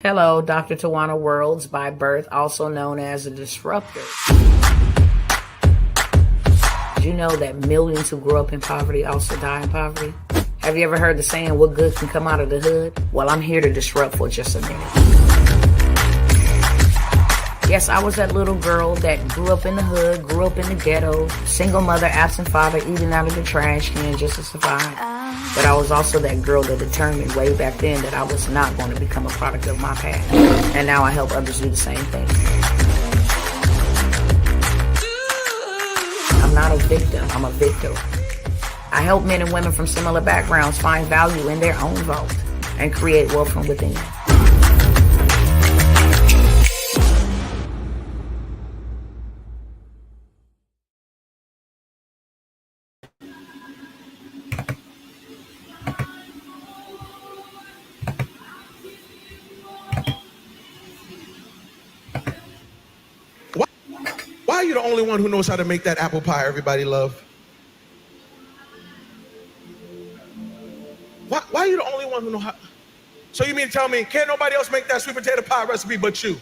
Hello, Dr. Tawana Worlds by birth, also known as a disruptor. Did you know that millions who grew up in poverty also die in poverty? Have you ever heard the saying, what good can come out of the hood? Well, I'm here to disrupt for just a minute. Yes, I was that little girl that grew up in the hood, grew up in the ghetto, single mother, absent father, eating out of the trash can just to survive. But I was also that girl that determined way back then that I was not going to become a product of my past. And now I help others do the same thing. I'm not a victim, I'm a victor. I help men and women from similar backgrounds find value in their own vault and create wealth from within. Why are you the only one who knows how to make that apple pie everybody love? Why are you the only one who knows how? So you mean to tell me can't nobody else make that sweet potato pie recipe but you?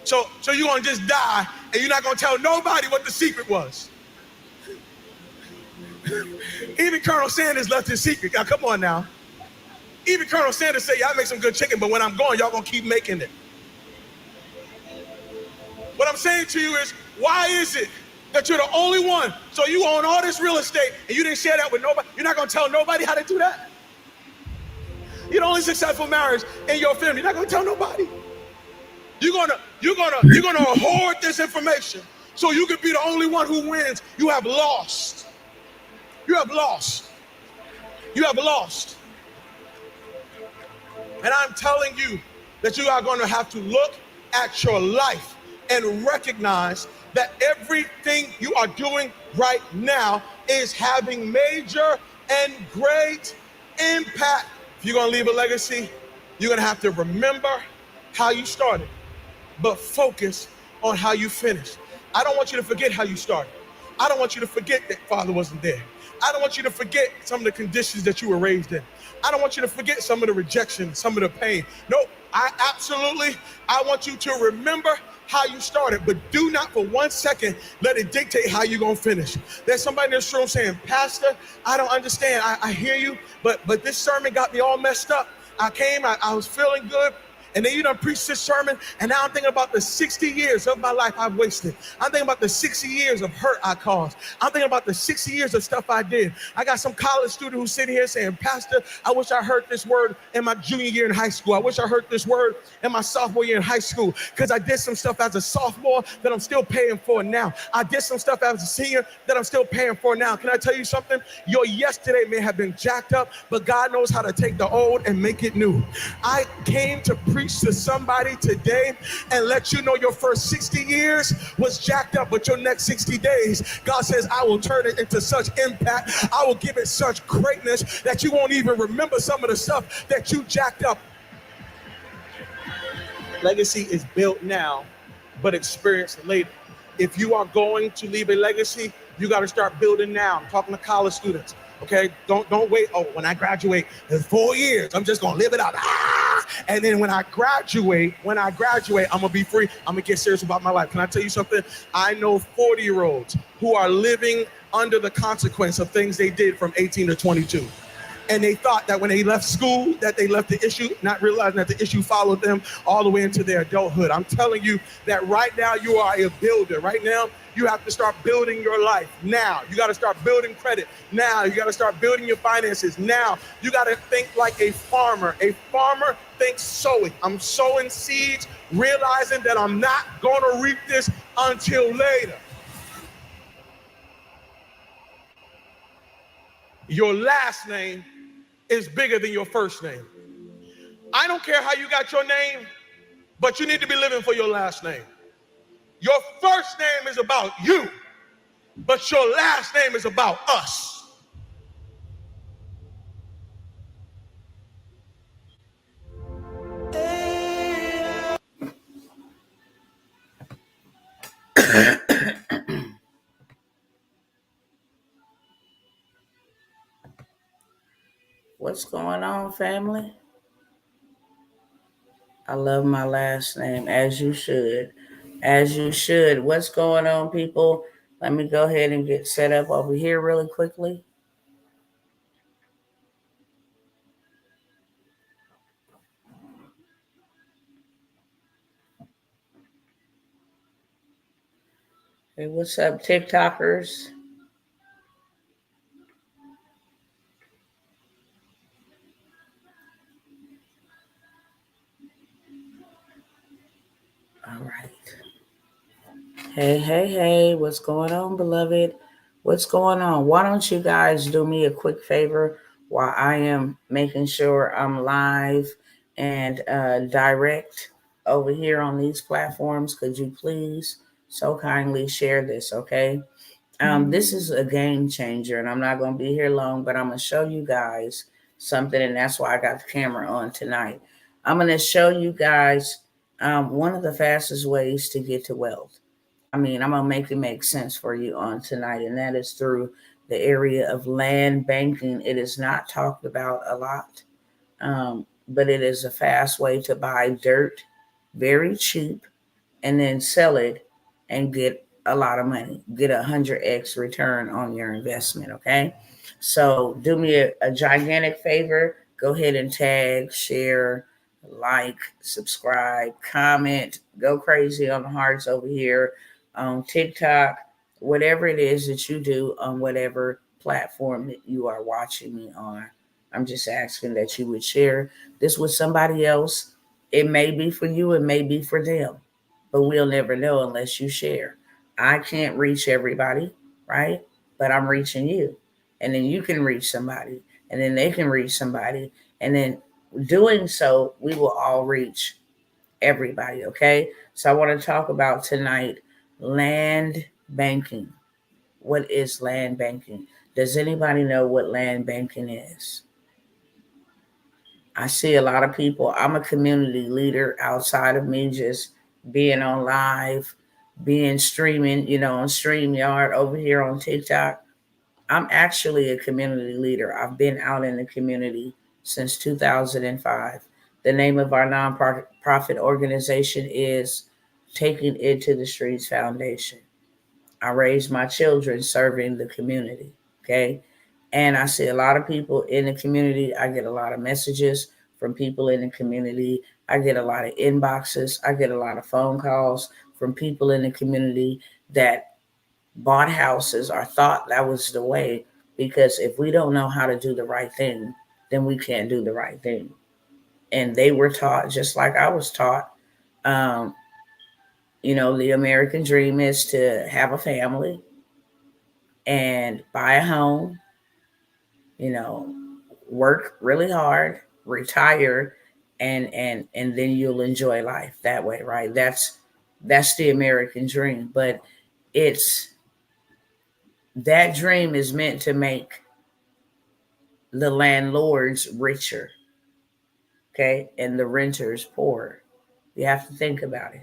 So you're gonna just die and you're not gonna tell nobody what the secret was? Even Colonel Sanders left his secret. Now come on now. Even Colonel Sanders said, y'all make some good chicken, but when I'm gone, y'all gonna keep making it. What I'm saying to you is, why is it that you're the only one? So you own all this real estate and you didn't share that with nobody. You're not gonna tell nobody how to do that. You're the only successful marriage in your family. You're not gonna tell nobody. You're gonna hoard this information so you can be the only one who wins. You have lost. You have lost. You have lost. And I'm telling you that you are going to have to look at your life and recognize that everything you are doing right now is having major and great impact. If you're going to leave a legacy, you're going to have to remember how you started, but focus on how you finished. I don't want you to forget how you started. I don't want you to forget that father wasn't there. I don't want you to forget some of the conditions that you were raised in. I don't want you to forget some of the rejection, some of the pain. No, I want you to remember how you started, but do not for 1 second let it dictate how you're gonna finish. There's somebody in this room saying, Pastor, I don't understand. I hear you, but this sermon got me all messed up. I was feeling good. And then you done preached this sermon, and now I'm thinking about the 60 years of my life I've wasted. I'm thinking about the 60 years of hurt I caused. I'm thinking about the 60 years of stuff I did. I got some college student who's sitting here saying, Pastor, I wish I heard this word in my junior year in high school. I wish I heard this word in my sophomore year in high school, because I did some stuff as a sophomore that I'm still paying for now. I did some stuff as a senior that I'm still paying for now. Can I tell you something? Your yesterday may have been jacked up, but God knows how to take the old and make it new. I came to preach to somebody today and let you know your first 60 years was jacked up, but your next 60 days, God says, I will turn it into such impact. I will give it such greatness that you won't even remember some of the stuff that you jacked up. Legacy is built now, but experienced later. If you are going to leave a legacy, you got to start building now. I'm talking to college students. Okay, don't wait. Oh, when I graduate, in 4 years, I'm just gonna live it out. And then when I graduate, I'm gonna be free. I'm gonna get serious about my life. Can I tell you something? I know 40-year-olds who are living under the consequence of things they did from 18 to 22. And they thought that when they left school, that they left the issue, not realizing that the issue followed them all the way into their adulthood. I'm telling you that right now you are a builder. Right now, you have to start building your life now. You got to start building credit now. You got to start building your finances now. You got to think like a farmer. A farmer thinks sowing. I'm sowing seeds, realizing that I'm not going to reap this until later. Your last name is bigger than your first name. I don't care how you got your name, but you need to be living for your last name. Your first name is about you, but your last name is about us. What's going on, family? I love my last name, as you should. As you should. What's going on, people? Let me go ahead and get set up over here really quickly. Hey, what's up, TikTokers? All right. Hey, hey, hey, what's going on, beloved? What's going on? Why don't you guys do me a quick favor while I am making sure I'm live and direct over here on these platforms? Could you please so kindly share this, okay? This is a game changer, and I'm not going to be here long, but I'm going to show you guys something, and that's why I got the camera on tonight. I'm going to show you guys one of the fastest ways to get to wealth. I'm going to make it make sense for you on tonight, and that is through the area of land banking. It is not talked about a lot, but it is a fast way to buy dirt very cheap and then sell it and get a lot of money, get 100x return on your investment. Okay. So do me a gigantic favor. Go ahead and tag, share, like, subscribe, comment, go crazy on the hearts over here on TikTok, whatever it is that you do on whatever platform that you are watching me on. I'm just asking that you would share this with somebody else. It may be for you, it may be for them, but we'll never know unless you share. I can't reach everybody, right? But I'm reaching you. And then you can reach somebody, and then they can reach somebody. And then doing so, we will all reach everybody, okay? So I want to talk about tonight land banking. What is land banking? Does anybody know what land banking is? I see a lot of people. I'm a community leader outside of me just being on live, being streaming, on StreamYard over here on TikTok. I'm actually a community leader. I've been out in the community since 2005. The name of our nonprofit organization is Taking It to the Streets Foundation. I raised my children serving the community. Okay. And I see a lot of people in the community. I get a lot of messages from people in the community. I get a lot of inboxes. I get a lot of phone calls from people in the community that bought houses or thought that was the way. Because if we don't know how to do the right thing, then we can't do the right thing. And they were taught, just like I was taught, um, the American dream is to have a family and buy a home, you know, work really hard, retire, and then you'll enjoy life that way, right? That's the American dream. But it's that dream is meant to make the landlords richer, okay, and the renters poorer. You have to think about it.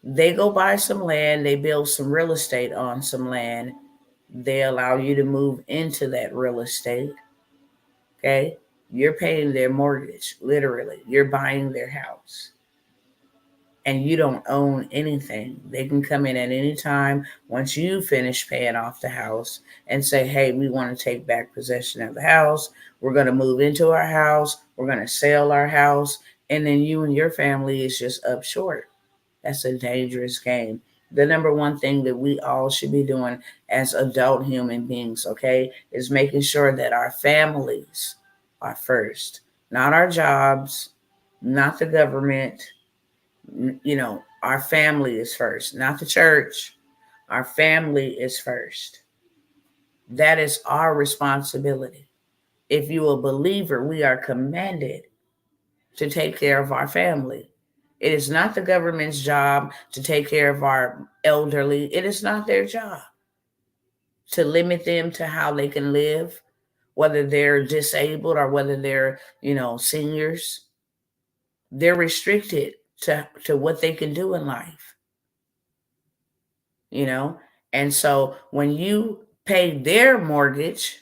They go buy some land, they build some real estate on some land, they allow you to move into that real estate. Okay. You're paying their mortgage, literally. You're buying their house. And you don't own anything. They can come in at any time once you finish paying off the house and say, hey, we want to take back possession of the house. We're going to move into our house. We're going to sell our house. And then you and your family is just up short. That's a dangerous game. The number one thing that we all should be doing as adult human beings, okay, is making sure that our families are first, not our jobs, not the government. Our family is first, not the church. Our family is first. That is our responsibility. If you're a believer, we are commanded to take care of our family. It is not the government's job to take care of our elderly. It is not their job to limit them to how they can live, whether they're disabled or whether they're, seniors. They're restricted to what they can do in life, you know? And so when you pay their mortgage,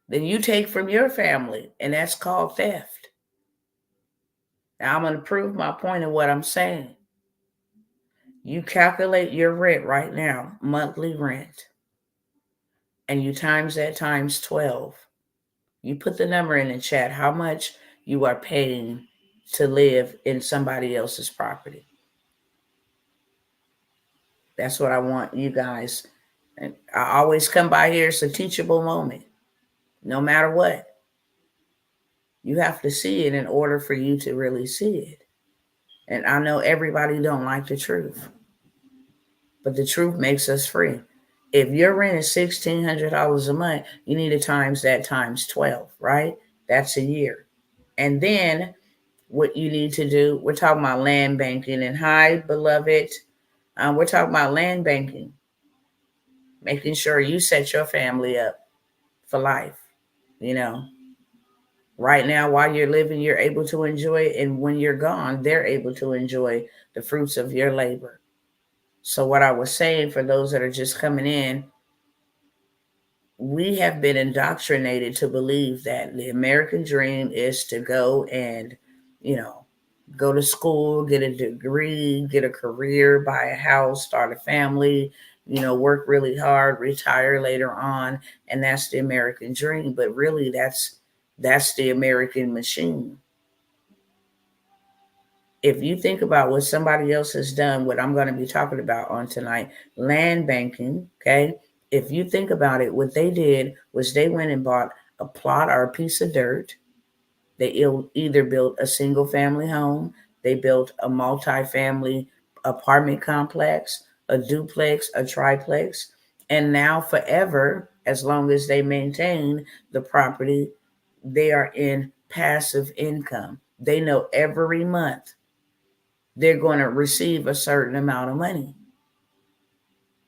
then you take from your family, and that's called theft. Now I'm going to prove my point of what I'm saying. You calculate your rent right now, monthly rent, and you times that times 12. You put the number in the chat, how much you are paying to live in somebody else's property. That's what I want you guys. And I always come by here. It's a teachable moment. No matter what, you have to see it in order for you to really see it. And I know everybody don't like the truth, but the truth makes us free. If your rent is $1,600 a month, you need to times that times 12, right? That's a year. And then what you need to do, we're talking about land banking. And hi, beloved, we're talking about land banking, making sure you set your family up for life. You know, right now, while you're living, you're able to enjoy it. And when you're gone, they're able to enjoy the fruits of your labor. So what I was saying, for those that are just coming in, we have been indoctrinated to believe that the American dream is to go and, go to school, get a degree, get a career, buy a house, start a family, work really hard, retire later on. And that's the American dream. But really, that's the American machine. If you think about what somebody else has done, what I'm going to be talking about on tonight, land banking, okay? If you think about it, what they did was they went and bought a plot or a piece of dirt. They either built a single family home, they built a multi-family apartment complex, a duplex, a triplex, and now forever, as long as they maintain the property, they are in passive income. They know every month they're going to receive a certain amount of money,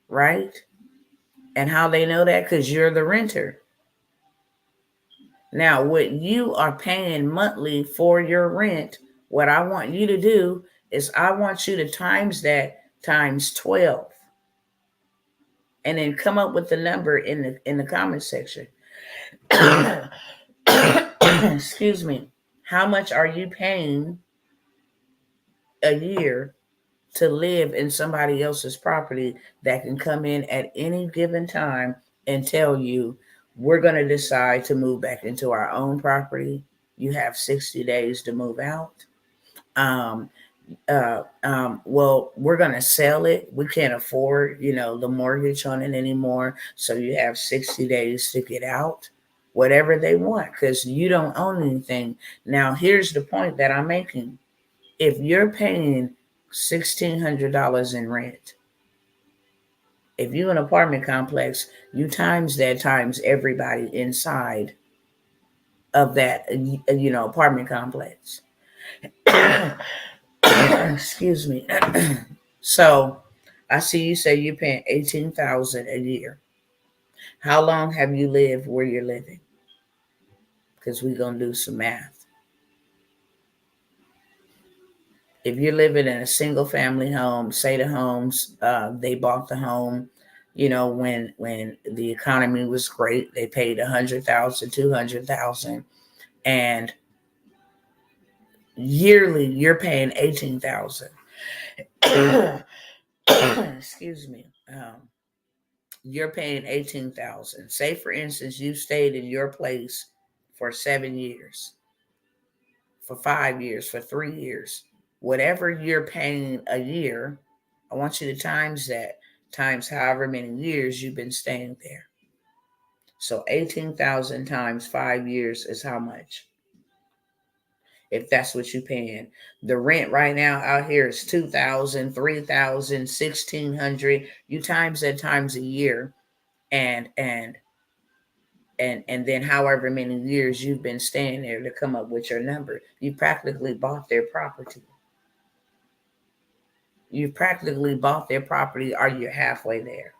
right? And how they know that? Because you're the renter. Now, what you are paying monthly for your rent, what I want you to do is I want you to times that times 12 and then come up with the number in the comment section. Excuse me. How much are you paying a year to live in somebody else's property that can come in at any given time and tell you, we're going to decide to move back into our own property. You have 60 days to move out. Well, we're going to sell it. We can't afford, the mortgage on it anymore. So you have 60 days to get out, whatever they want, because you don't own anything. Now, here's the point that I'm making. If you're paying $1,600 in rent, if you're an apartment complex, you times that times everybody inside of that, apartment complex. Excuse me. So I see you say you're paying $18,000 a year. How long have you lived where you're living? Because we're going to do some math. If you're living in a single family home, say the homes, they bought the home, when the economy was great, they paid $100,000, $200,000, and yearly you're paying $18,000. Excuse me. You're paying $18,000. Say, for instance, you stayed in your place for 7 years, for 5 years, for 3 years. Whatever you're paying a year, I want you to times that, times however many years you've been staying there. So 18,000 times 5 years is how much? If that's what you're paying. The rent right now out here is $2,000, $3,000, $1,600. You times that times a year, and then however many years you've been staying there to come up with your number. You practically bought their property. You've practically bought their property, or you're halfway there.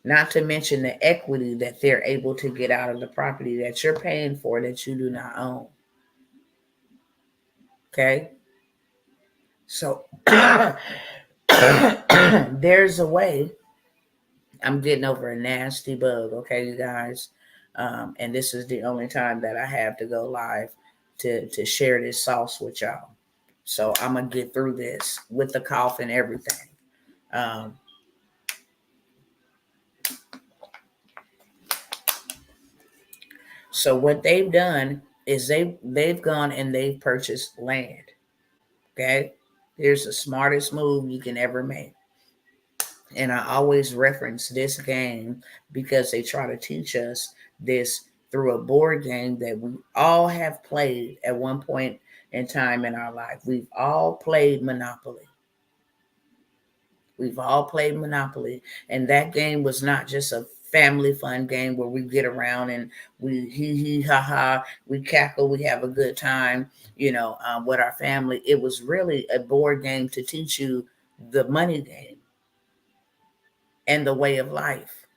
Not to mention the equity that they're able to get out of the property that you're paying for that you do not own. Okay? So there's a way. I'm getting over a nasty bug, okay, you guys? And this is the only time that I have to go live to share this sauce with y'all. So I'm gonna get through this with the cough and everything. So what they've done is they've gone and they've purchased land. Okay, here's the smartest move you can ever make. And I always reference this game because they try to teach us this through a board game that we all have played at one point in time in our life. We've all played Monopoly. We've all played Monopoly. And that game was not just a family fun game where we get around and we hee ha ha, we cackle, we have a good time, with our family. It was really a board game to teach you the money game and the way of life.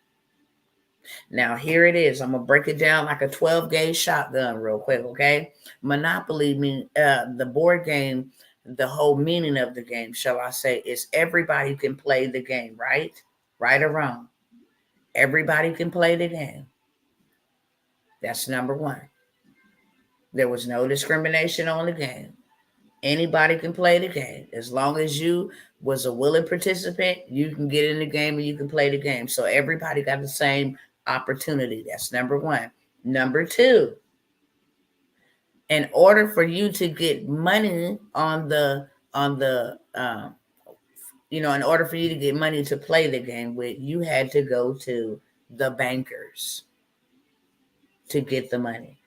Now, here it is. I'm going to break it down like a 12-gauge shotgun real quick, okay? Monopoly, the board game, the whole meaning of the game, shall I say, is everybody can play the game, right? Right or wrong. Everybody can play the game. That's number one. There was no discrimination on the game. Anybody can play the game. As long as you was a willing participant, you can get in the game and you can play the game. So everybody got the same opportunity. That's number one. Number two, in order for you to get money in order for you to get money to play the game with, you had to go to the bankers to get the money.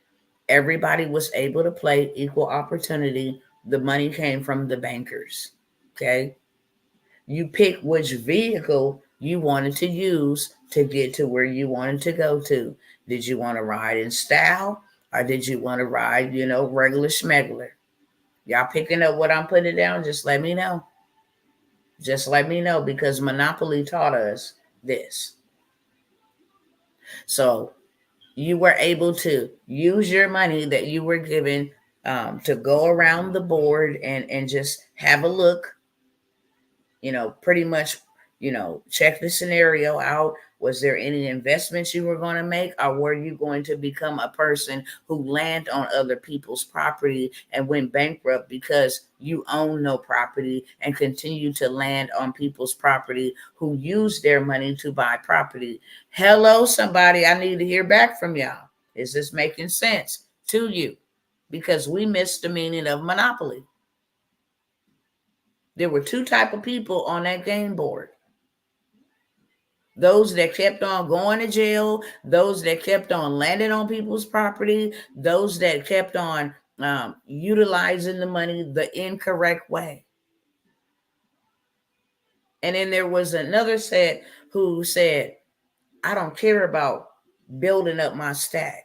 Everybody was able to play equal opportunity. The money came from the bankers. Okay. You pick which vehicle you wanted to use to get to where you wanted to go to. Did you want to ride in style or did you want to ride, regular schmegler? Y'all picking up what I'm putting down? Just let me know. Just let me know because Monopoly taught us this. So you were able to use your money that you were given to go around the board and just have a look, pretty much, check the scenario out. Was there any investments you were going to make, or were you going to become a person who landed on other people's property and went bankrupt because you own no property and continue to land on people's property who use their money to buy property? Hello, somebody. I need to hear back from y'all. Is this making sense to you? Because we missed the meaning of Monopoly. There were two types of people on that game board. Those that kept on going to jail, those that kept on landing on people's property, those that kept on utilizing the money the incorrect way. And then there was another set who said, I don't care about building up my stack,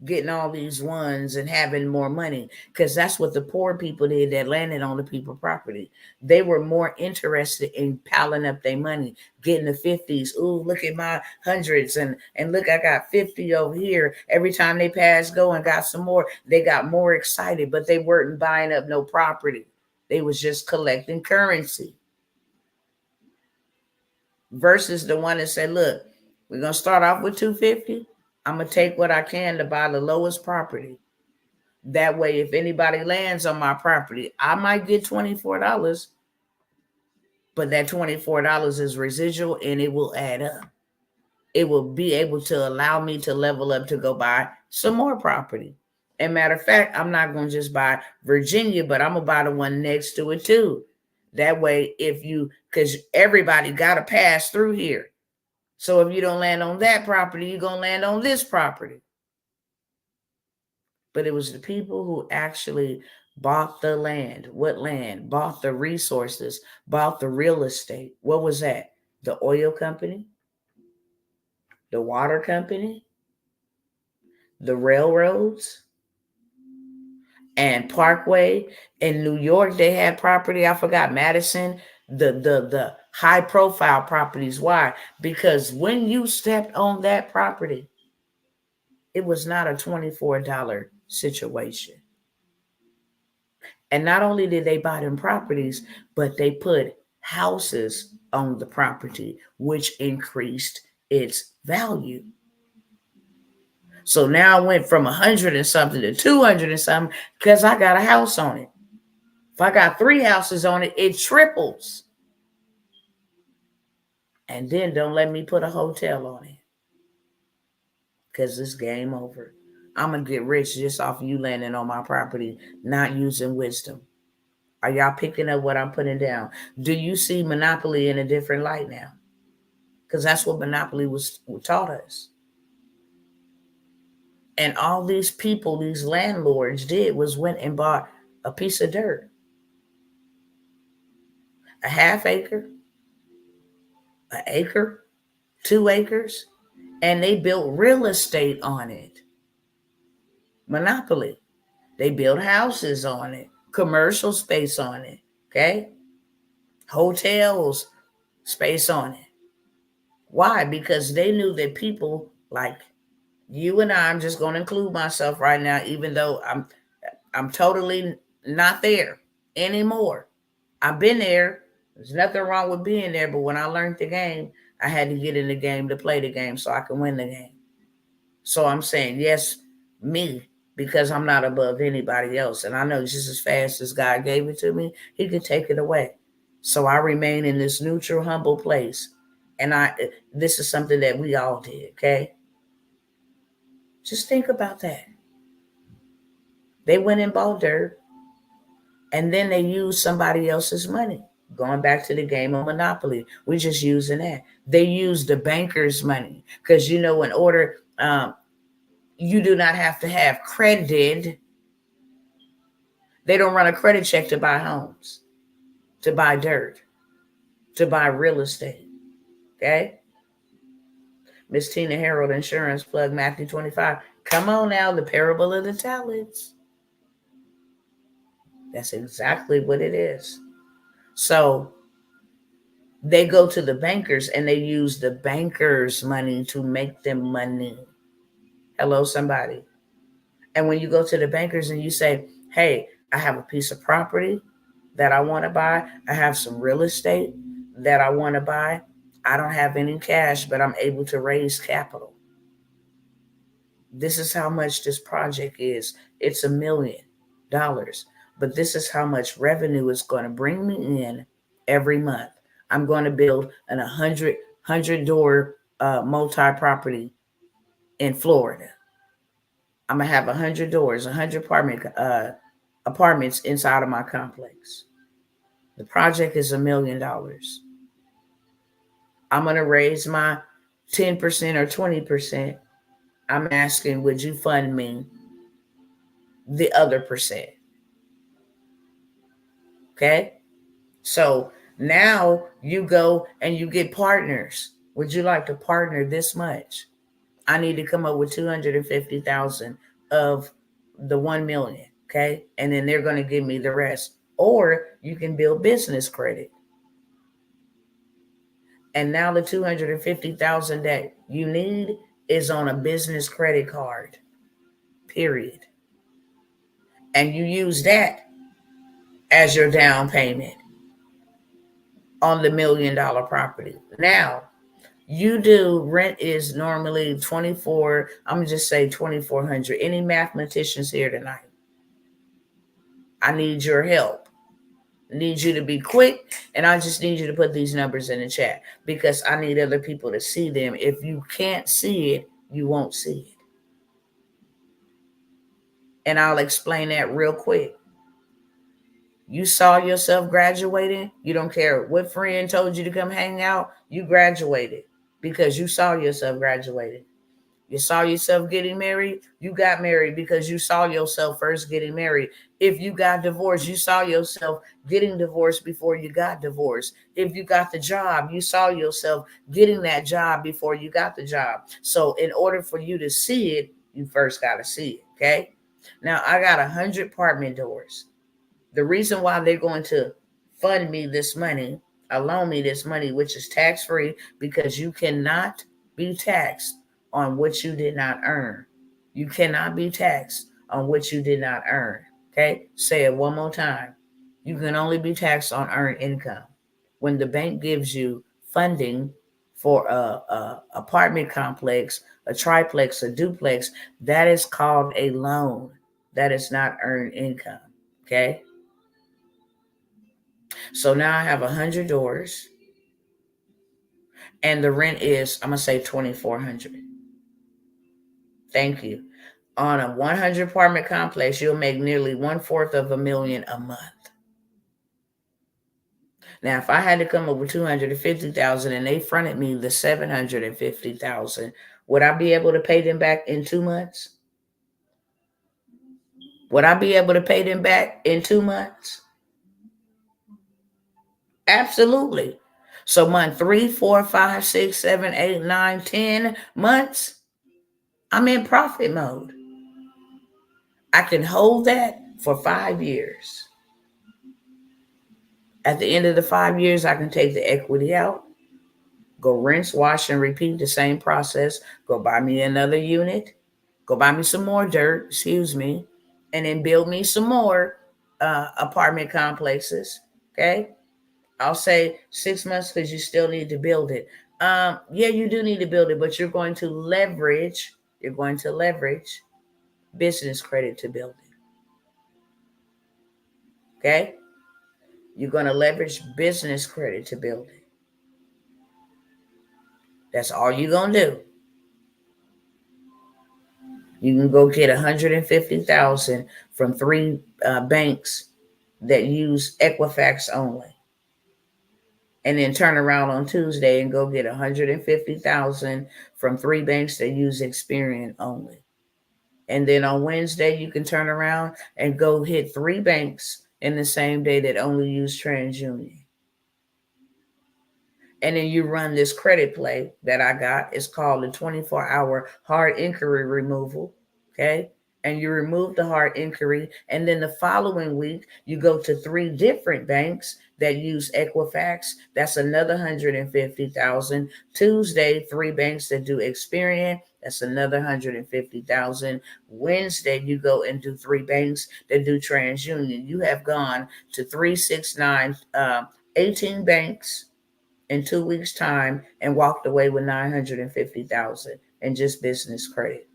getting all these ones and having more money, because that's what the poor people did that landed on the people's property. They were more interested in piling up their money, getting the 50s. Ooh, look at my hundreds, and look, I got 50 over here. Every time they passed go and got some more, they got more excited, but they weren't buying up no property. They was just collecting currency. Versus the one that said, look, we're going to start off with 250. I'm going to take what I can to buy the lowest property. That way, if anybody lands on my property, I might get $24, but that $24 is residual and it will add up. It will be able to allow me to level up to go buy some more property. And matter of fact, I'm not going to just buy Virginia, but I'm going to buy the one next to it too. That way, because everybody got to pass through here. So if you don't land on that property, you're going to land on this property. But it was the people who actually bought the land. What land? Bought the resources, bought the real estate. What was that? The oil company, the water company, the railroads, and Parkway. In New York, they had property. I forgot, Madison, the high profile properties. Why? Because when you stepped on that property, it was not a $24 situation. And not only did they buy them properties, but they put houses on the property, which increased its value. So now I went from 100 and something to 200 and something because I got a house on it. If I got 3 houses on it, it triples. And then don't let me put a hotel on it because it's game over. I'm going to get rich just off of you landing on my property, not using wisdom. Are y'all picking up what I'm putting down? Do you see monopoly in a different light now? Because that's what monopoly was taught us. And all these people, these landlords did was went and bought a piece of dirt, a half acre, an acre, 2 acres, and they built real estate on it. Monopoly. They built houses on it, commercial space on it, okay? Hotels, space on it. Why? Because they knew that people like you and I'm just going to include myself right now, even though I'm totally not there anymore. I've been there. There's nothing wrong with being there, but when I learned the game, I had to get in the game to play the game so I can win the game. So I'm saying, yes, me, because I'm not above anybody else. And I know just as fast as God gave it to me, he could take it away. So I remain in this neutral, humble place. And this is something that we all did, okay? Just think about that. They went and bought dirt, and then they used somebody else's money. Going back to the game of Monopoly, we're just using that. They used the banker's money because, in order, you do not have to have credit. They don't run a credit check to buy homes, to buy dirt, to buy real estate, okay? Miss Tina Harold, insurance plug, Matthew 25. Come on now, the parable of the talents. That's exactly what it is. So they go to the bankers and they use the bankers' money to make them money. Hello, somebody. And when you go to the bankers and you say, hey, I have a piece of property that I want to buy. I have some real estate that I want to buy. I don't have any cash, but I'm able to raise capital. This is how much this project is. It's $1 million. But this is how much revenue it's going to bring me in every month. I'm going to build an 100-door multi-property in Florida. I'm going to have 100 doors, 100 apartments inside of my complex. The project is $1 million. I'm going to raise my 10% or 20%. I'm asking, would you fund me the other percent? Okay? So now you go and you get partners. Would you like to partner this much? I need to come up with 250,000 of the 1 million. Okay. And then they're going to give me the rest. Or you can build business credit. And now the 250,000 that you need is on a business credit card. Period. And you use that as your down payment on the $1 million property. Now, you do rent is normally I'm gonna just say 2,400. Any mathematicians here tonight? I need your help. I need you to be quick, and I just need you to put these numbers in the chat because I need other people to see them. If you can't see it, you won't see it. And I'll explain that real quick. You saw yourself graduating. You don't care what friend told you to come hang out. You graduated because you saw yourself graduating. You saw yourself getting married. You got married because you saw yourself first getting married. If you got divorced, you saw yourself getting divorced before you got divorced. If you got the job, you saw yourself getting that job before you got the job. So in order for you to see it, you first got to see it. Okay. Now I got 100 apartment doors. The reason why they're going to fund me this money, loan me this money, which is tax-free, because you cannot be taxed on what you did not earn. You cannot be taxed on what you did not earn. Okay? Say it one more time. You can only be taxed on earned income. When the bank gives you funding for a apartment complex, a triplex, a duplex, that is called a loan. That is not earned income. Okay. So now I have 100 doors, and the rent is, I'm gonna say 2,400. Thank you. On a 100 apartment complex, you'll make nearly $250,000 a month. Now, if I had to come up with 250,000 and they fronted me the 750,000, would I be able to pay them back in 2 months? Would I be able to pay them back in 2 months? Absolutely. So month 3, 4, 5, 6, 7, 8, 9, 10 months, I'm in profit mode. I can hold that for 5 years. At the end of the 5 years, I can take the equity out, go rinse, wash, and repeat the same process. Go buy me another unit, go buy me some more dirt, and then build me some more apartment complexes. Okay. I'll say 6 months because you still need to build it. Yeah, you do need to build it, but you're going to leverage business credit to build it. Okay. You're going to leverage business credit to build it. That's all you're going to do. You can go get 150,000 from 3 banks that use Equifax only, and then turn around on Tuesday and go get 150,000 from 3 banks that use Experian only. And then on Wednesday, you can turn around and go hit 3 banks in the same day that only use TransUnion. And then you run this credit play that I got. It's called the 24-hour hard inquiry removal. Okay. And you remove the hard inquiry. And then the following week, you go to 3 different banks that use Equifax. That's another 150,000. Tuesday, 3 banks that do Experian. That's another 150,000. Wednesday, you go and do 3 banks that do TransUnion. You have gone to 3, 6, 9, 18 banks in 2 weeks' time and walked away with 950,000 in just business credit.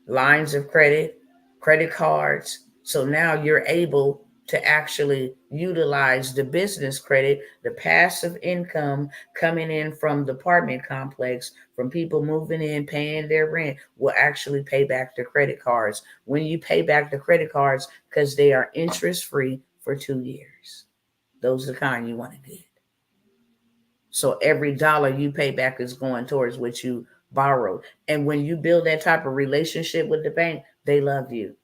Lines of credit, credit cards. So now you're able to actually utilize the business credit, the passive income coming in from the apartment complex, from people moving in, paying their rent, will actually pay back the credit cards. When you pay back the credit cards, because they are interest free for 2 years. Those are the kind you want to get. So every dollar you pay back is going towards what you borrowed. And when you build that type of relationship with the bank, they love you.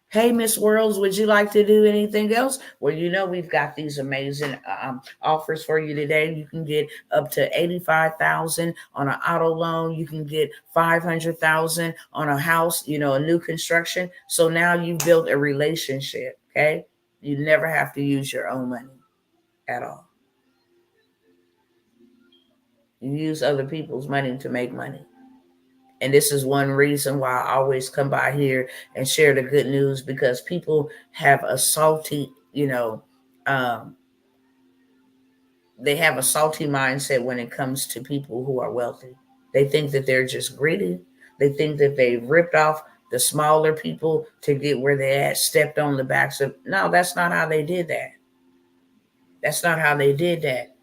Hey, Miss Worlds, would you like to do anything else? Well, we've got these amazing offers for you today. You can get up to 85,000 on an auto loan. You can get 500,000 on a house, a new construction. So now you've built a relationship. Okay. You never have to use your own money at all. You use other people's money to make money. And this is one reason why I always come by here and share the good news, because people have a salty, they have a salty mindset when it comes to people who are wealthy. They think that they're just greedy. They think that they ripped off the smaller people to get where they're at, stepped on the backs of. No, that's not how they did that. That's not how they did that.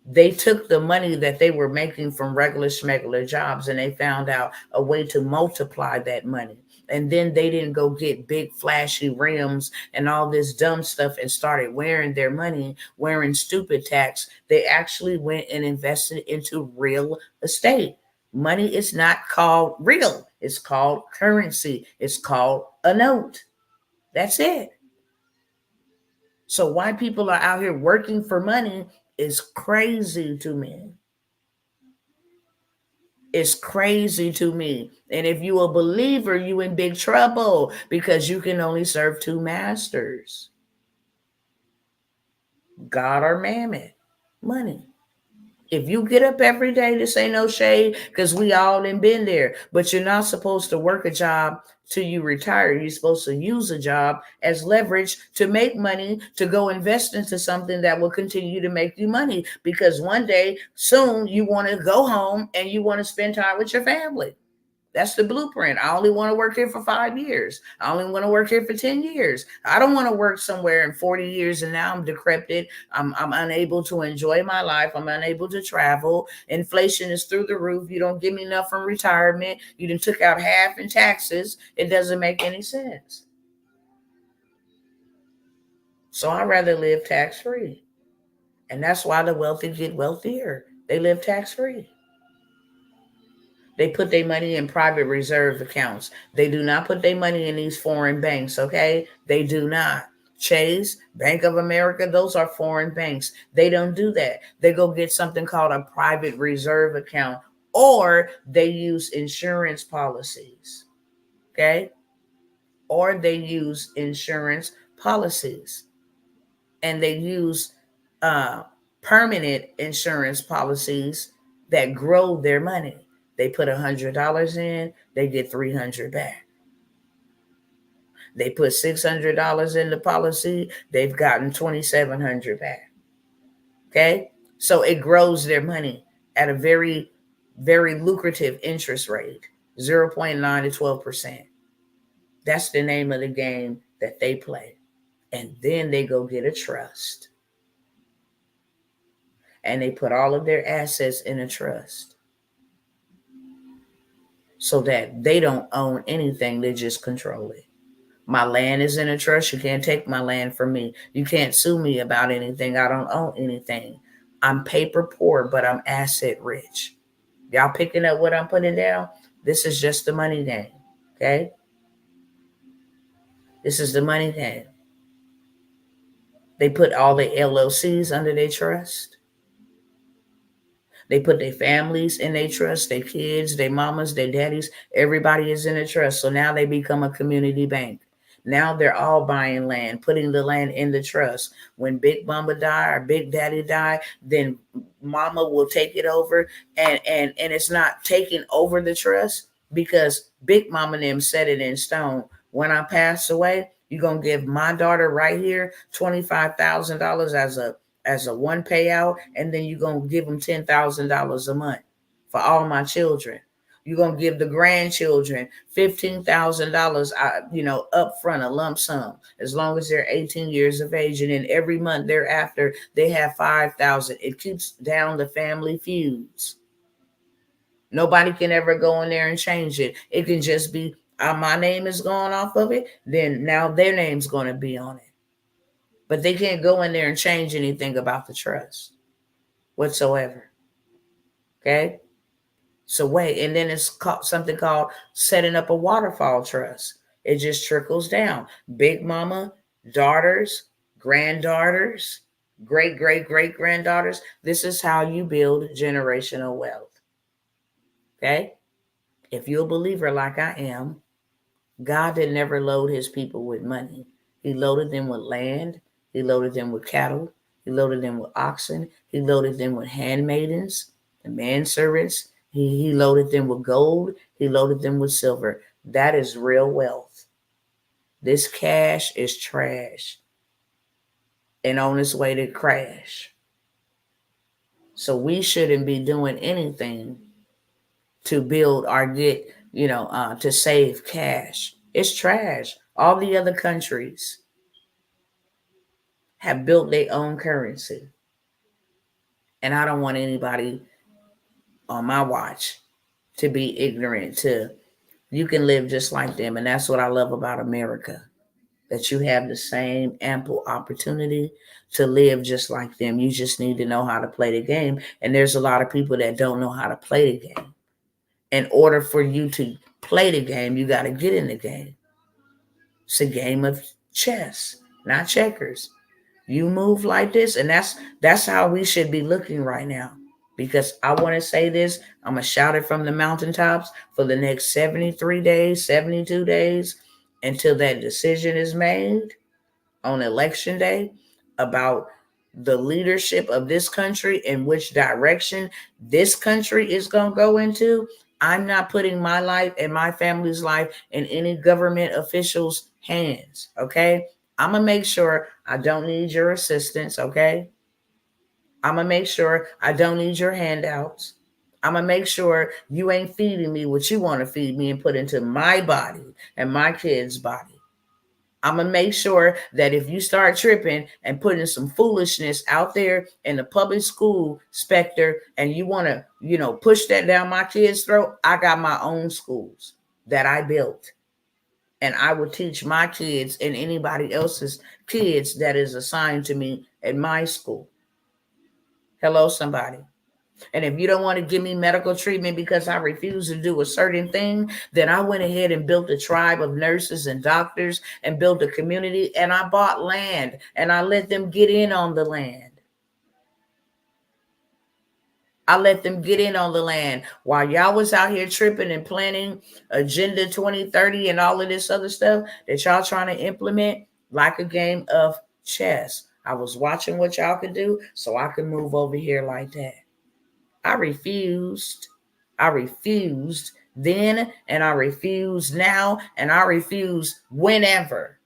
They took the money that they were making from regular schmegular jobs and they found out a way to multiply that money. And then they didn't go get big flashy rims and all this dumb stuff and started wearing their money, wearing stupid tax. They actually went and invested into real estate. Money is not called real. It's called currency. It's called a note. That's it. So why people are out here working for money is crazy to me. It's crazy to me. And if you a believer, you in big trouble, because you can only serve 2 masters. God or mammon, money. If you get up every day, this ain't no shade, because we all done been there. But you're not supposed to work a job till you retire. You're supposed to use a job as leverage to make money, to go invest into something that will continue to make you money. Because one day, soon, you want to go home and you want to spend time with your family. That's the blueprint. I only want to work here for 5 years. I only want to work here for 10 years. I don't want to work somewhere in 40 years and now I'm decrepit. I'm unable to enjoy my life. I'm unable to travel. Inflation is through the roof. You don't give me enough from retirement. You done took out half in taxes. It doesn't make any sense. So I'd rather live tax free. And that's why the wealthy get wealthier. They live tax free. They put their money in private reserve accounts. They do not put their money in these foreign banks, okay? They do not. Chase, Bank of America, those are foreign banks. They don't do that. They go get something called a private reserve account, or they use insurance policies, okay? Or they use insurance policies, and they use permanent insurance policies that grow their money. They put $100 in, they get $300 back. They put $600 in the policy, they've gotten $2,700 back. Okay, so it grows their money at a very, very lucrative interest rate, 0.9 to 12%. That's the name of the game that they play. And then they go get a trust, and they put all of their assets in a trust, so that they don't own anything, they just control it. My land is in a trust. You can't take my land from me. You can't sue me about anything. I don't own anything. I'm paper poor, but I'm asset rich. Y'all picking up what I'm putting down? This is just the money game, okay? This is the money game. They put all the LLCs under their trust. They put their families in their trust, their kids, their mamas, their daddies. Everybody is in a trust. So now they become a community bank. Now they're all buying land, putting the land in the trust. When Big Mama die or Big Daddy die, then Mama will take it over. And it's not taking over the trust, because Big Mama and them set it in stone. When I pass away, you're going to give my daughter right here $25,000 as a one payout, and then you're going to give them $10,000 a month for all my children. You're going to give the grandchildren $15,000, up front, a lump sum, as long as they're 18 years of age. And then every month thereafter, they have $5,000. It keeps down the family feuds. Nobody can ever go in there and change it. It can just be, my name is going off of it, then now their name's going to be on it. But they can't go in there and change anything about the trust whatsoever. Okay? So wait, and then it's something called setting up a waterfall trust. It just trickles down. Big Mama, daughters, granddaughters, great granddaughters. This is how you build generational wealth. Okay? If you're a believer like I am, God did never load his people with money. He loaded them with land. He loaded them with cattle. He loaded them with oxen. He loaded them with handmaidens and manservants. He loaded them with gold. He loaded them with silver. That is real wealth. This cash is trash and on its way to crash. So we shouldn't be doing anything to build or get, to save cash. It's trash. All the other countries have built their own currency. And I don't want anybody on my watch to be ignorant to, you can live just like them. And that's what I love about America, that you have the same ample opportunity to live just like them. You just need to know how to play the game. And there's a lot of people that don't know how to play the game. In order for you to play the game, you got to get in the game. It's a game of chess, not checkers. You move like this, and that's how we should be looking right now. Because I want to say this, I'm going to shout it from the mountaintops for the next 73 days, 72 days, until that decision is made on election day about the leadership of this country and which direction this country is going to go into, I'm not putting my life and my family's life in any government official's hands. Okay. I'm going to make sure I don't need your assistance. Okay. I'm going to make sure I don't need your handouts. I'm going to make sure you ain't feeding me what you want to feed me and put into my body and my kids' body. I'm going to make sure that if you start tripping and putting some foolishness out there in the public school specter and you want to, push that down my kids' throat, I got my own schools that I built. And I will teach my kids and anybody else's kids that is assigned to me at my school. Hello, somebody. And if you don't want to give me medical treatment because I refuse to do a certain thing, then I went ahead and built a tribe of nurses and doctors and built a community, and I bought land and I let them get in on the land. I let them get in on the land while y'all was out here tripping and planning Agenda 2030 and all of this other stuff that y'all trying to implement like a game of chess. I was watching what y'all could do so I could move over here like that. I refused then, and I refuse now, and I refuse whenever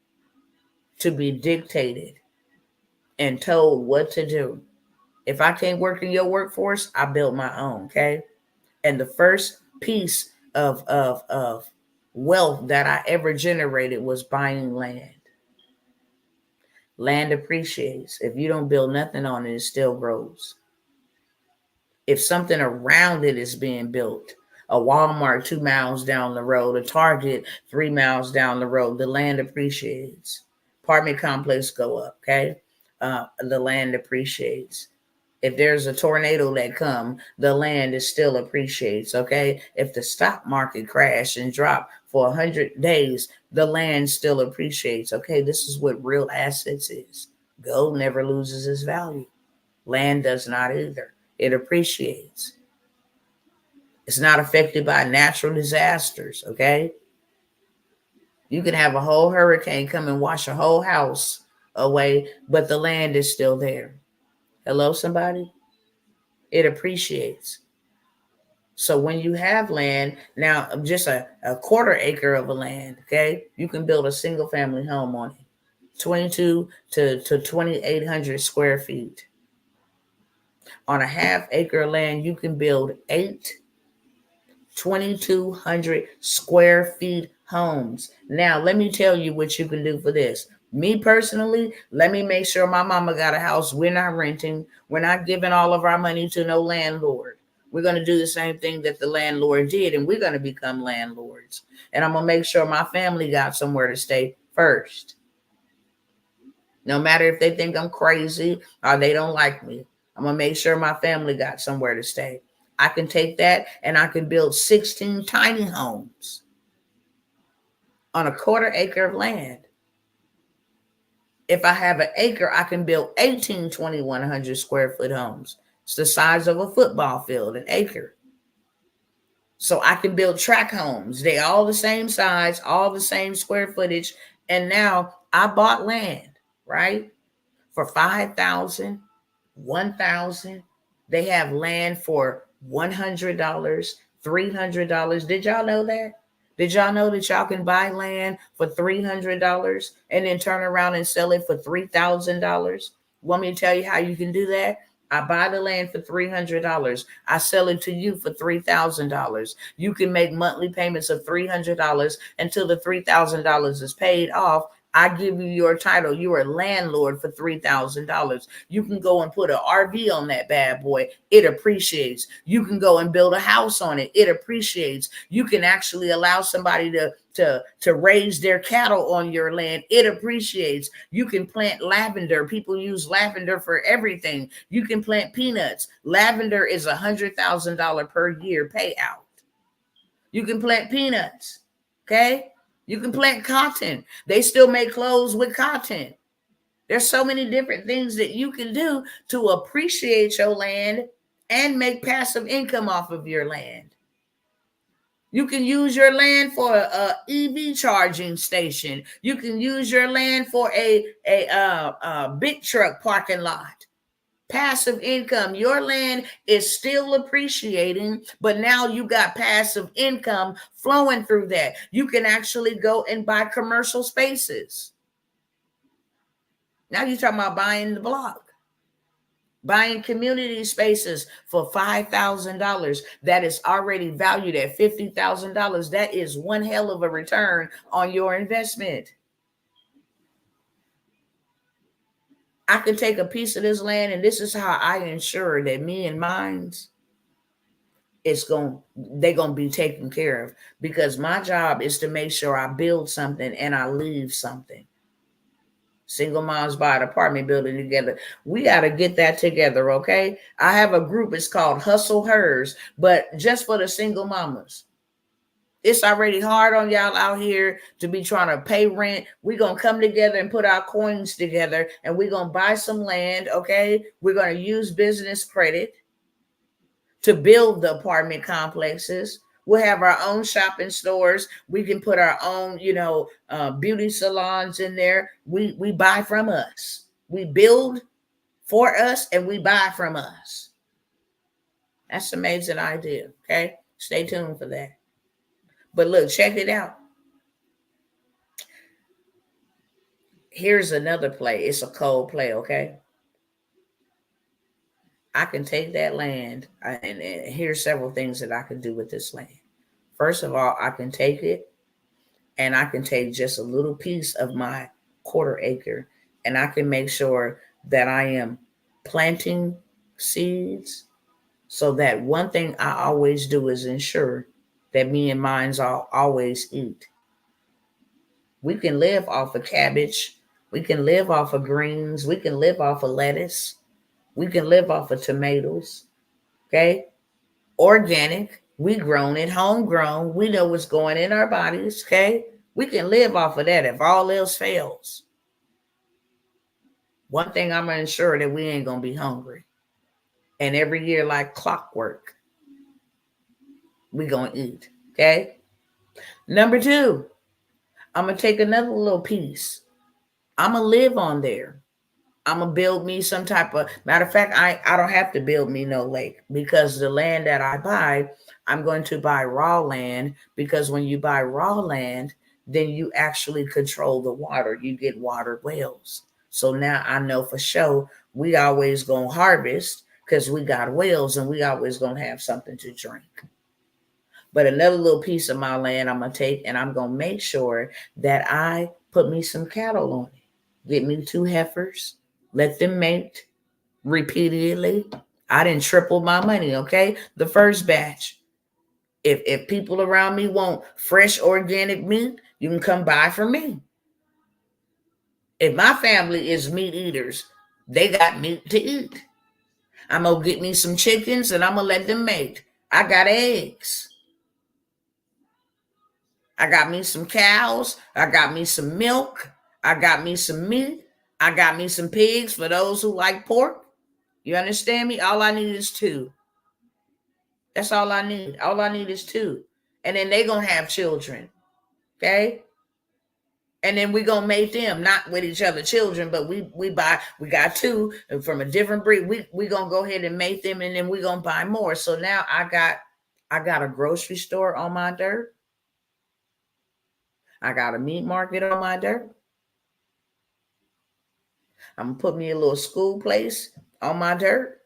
to be dictated and told what to do. If I can't work in your workforce, I built my own, okay? And the first piece of wealth that I ever generated was buying land. Land appreciates. If you don't build nothing on it, it still grows. If something around it is being built, a Walmart 2 miles down the road, a Target 3 miles down the road, the land appreciates. Apartment complex go up, okay? The land appreciates. If there's a tornado that come, the land is still appreciates, okay? If the stock market crash and drop for 100 days, the land still appreciates, okay? This is what real assets is. Gold never loses its value. Land does not either. It appreciates. It's not affected by natural disasters, okay? You can have a whole hurricane come and wash a whole house away, but the land is still there. Hello, somebody? It appreciates. So when you have land, now just a quarter acre of a land, okay, you can build a single family home on it. 22 to 2,800 square feet. On a half acre land, you can build 8 2,200 square feet homes. Now, let me tell you what you can do for this. Me personally, let me make sure my mama got a house. We're not renting. We're not giving all of our money to no landlord. We're going to do the same thing that the landlord did, and we're going to become landlords. And I'm going to make sure my family got somewhere to stay first. No matter if they think I'm crazy or they don't like me, I'm going to make sure my family got somewhere to stay. I can take that and I can build 16 tiny homes on a quarter acre of land. If I have an acre, I can build 18 2,100 square foot homes. It's the size of a football field, an acre. So I can build tract homes. They all the same size, all the same square footage. And now I bought land, right? For $5,000, $1,000. They have land for $100, $300. Did y'all know that? Did y'all know that y'all can buy land for $300 and then turn around and sell it for $3,000? Want me to tell you how you can do that? I buy the land for $300. I sell it to you for $3,000. You can make monthly payments of $300 until the $3,000 is paid off. I give you your title. You're a landlord for $3,000. You can go and put an RV on that bad boy. It appreciates. You can go and build a house on it. It appreciates. You can actually allow somebody to raise their cattle on your land. It appreciates. You can plant lavender. People use lavender for everything. You can plant peanuts. Lavender is $100,000 per year payout. You can plant peanuts. Okay? You can plant cotton. They still make clothes with cotton. There's so many different things that you can do to appreciate your land and make passive income off of your land. You can use your land for a EV charging station. You can use your land for a big truck parking lot. Passive income. Your land is still appreciating, but now you got passive income flowing through that. You can actually go and buy commercial spaces. Now you're talking about buying the block. Buying community spaces for $5,000 that is already valued at $50,000. That is one hell of a return on your investment. I can take a piece of this land, and this is how I ensure that me and mine's they're gonna be taken care of, because my job is to make sure I build something and I leave something. Single moms buy an apartment building together. We got to get that together, okay? I have a group, it's called HustleHers, but just for the single mamas. It's already hard on y'all out here to be trying to pay rent. We're going to come together and put our coins together, and we're going to buy some land, okay? We're going to use business credit to build the apartment complexes. We'll have our own shopping stores. We can put our own, beauty salons in there. We buy from us. We build for us and we buy from us. That's an amazing idea, okay? Stay tuned for that. But look, check it out. Here's another play. It's a cold play, okay? I can take that land, and here's several things that I can do with this land. First of all, I can take it, and I can take just a little piece of my quarter acre, and I can make sure that I am planting seeds, so that one thing I always do is ensure that me and mine's always eat. We can live off of cabbage. We can live off of greens. We can live off of lettuce. We can live off of tomatoes, okay? Organic. We grown it, homegrown. We know what's going in our bodies, okay? We can live off of that if all else fails. One thing I'm going to ensure that we ain't going to be hungry. And every year, like clockwork, we going to eat, okay? Number 2, I'm going to take another little piece. I'm going to live on there. I'm going to build me some type of, matter of fact, I don't have to build me no lake, because the land that I buy, I'm going to buy raw land, because when you buy raw land, then you actually control the water. You get water wells. So now I know for sure we always going to harvest, because we got wells, and we always going to have something to drink. But another little piece of my land I'm going to take, and I'm going to make sure that I put me some cattle on it. Get me 2 heifers. Let them mate repeatedly. I didn't triple my money, okay? The first batch. If people around me want fresh organic meat, you can come buy from me. If my family is meat eaters, they got meat to eat. I'm going to get me some chickens, and I'm going to let them mate. I got eggs. I got me some cows. I got me some milk. I got me some meat. I got me some pigs for those who like pork. You understand me? All I need is 2. That's all I need. All I need is 2. And then they going to have children. Okay? And then we going to mate them, not with each other children, but we got 2 from a different breed. We going to go ahead and mate them, and then we going to buy more. So now I got a grocery store on my dirt. I got a meat market on my dirt. I'm going to put me a little school place on my dirt,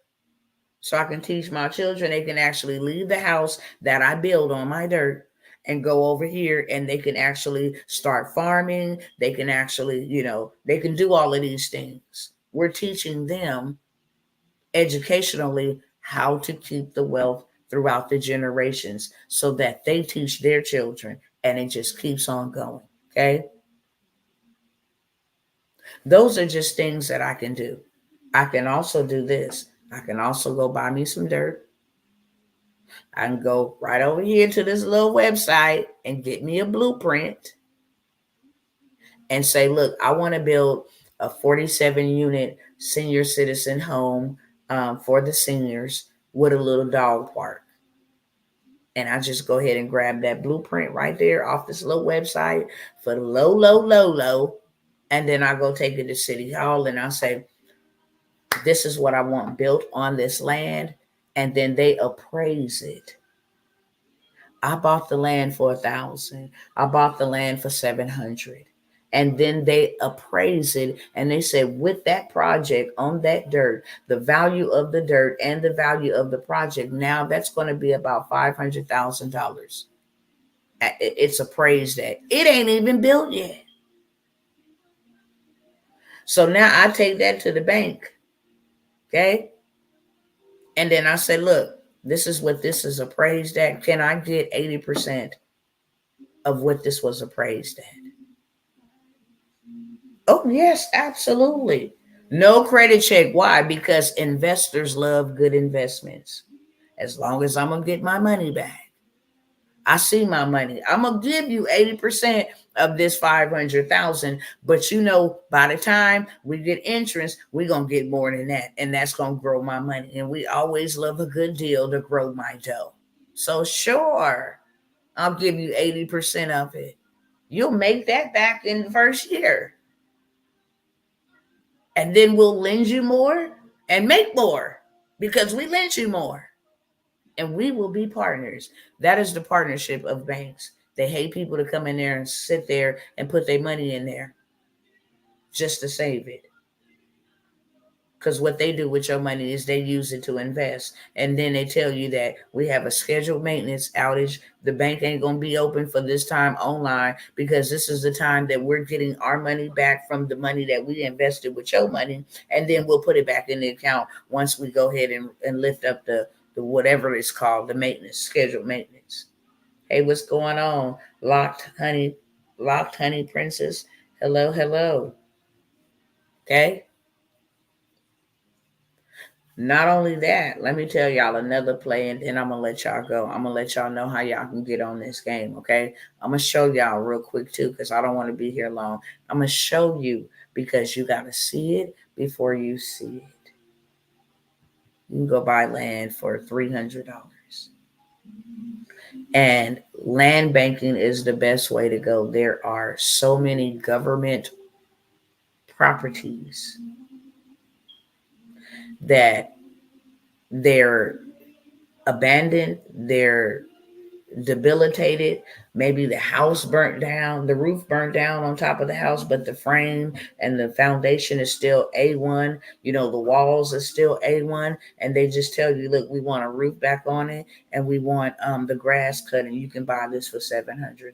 so I can teach my children. They can actually leave the house that I build on my dirt and go over here, and they can actually start farming. They can actually, they can do all of these things. We're teaching them educationally how to keep the wealth throughout the generations, so that they teach their children, and it just keeps on going, okay? Those are just things that I can do. I can also do this. I can also go buy me some dirt. I can go right over here to this little website and get me a blueprint and say, look, I want to build a 47-unit senior citizen home for the seniors with a little dog park. And I just go ahead and grab that blueprint right there off this little website for the low. And then I go take it to City Hall, and I say, This is what I want built on this land. And then they appraise it. I bought the land for 1,000. I bought the land for 700. And then they appraise it and they say, with that project on that dirt, the value of the dirt and the value of the project, now that's going to be about $500,000. It's appraised at. It ain't even built yet. So now I take that to the bank. Okay. And then I say, look, this is what this is appraised at. Can I get 80% of what this was appraised at? Oh, yes, absolutely. No credit check. Why? Because investors love good investments. As long as I'm going to get my money back. I see my money. I'm going to give you 80% of this 500,000. But by the time we get interest, we're going to get more than that. And that's going to grow my money. And we always love a good deal to grow my dough. So sure, I'll give you 80% of it. You'll make that back in the first year. And then we'll lend you more and make more because we lent you more. And we will be partners. That is the partnership of banks. They hate people to come in there and sit there and put their money in there just to save it. Because what they do with your money is they use it to invest. And then they tell you that we have a scheduled maintenance outage. The bank ain't going to be open for this time online because this is the time that we're getting our money back from the money that we invested with your money. And then we'll put it back in the account once we go ahead and lift up the whatever it's called, the maintenance, scheduled maintenance. Hey, what's going on? Locked honey princess. Hello, hello. Okay. Not only that, let me tell y'all another play and then I'm going to let y'all go. I'm going to let y'all know how y'all can get on this game, okay? I'm going to show y'all real quick too because I don't want to be here long. I'm going to show you because you got to see it before you see it. You can go buy land for $300. And land banking is the best way to go. There are so many government properties that they're abandoned, they're debilitated. Maybe the house burnt down, the roof burnt down on top of the house, but the frame and the foundation is still A1. The walls are still A1. And they just tell you, look, we want a roof back on it and we want the grass cut and you can buy this for $700.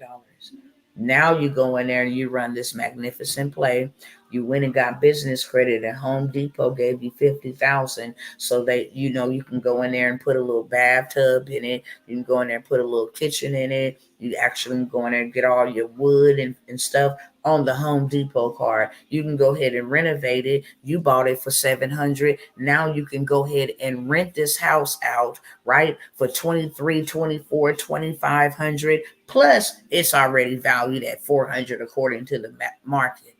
Now you go in there and you run this magnificent play. You went and got business credit at Home Depot, gave you $50,000 so that you can go in there and put a little bathtub in it. You can go in there and put a little kitchen in it. You actually can go in there and get all your wood and stuff on the Home Depot card. You can go ahead and renovate it. You bought it for $700. Now you can go ahead and rent this house out, right, for $2,300, $2,400, $2,500. Plus, it's already valued at $400 according to the market.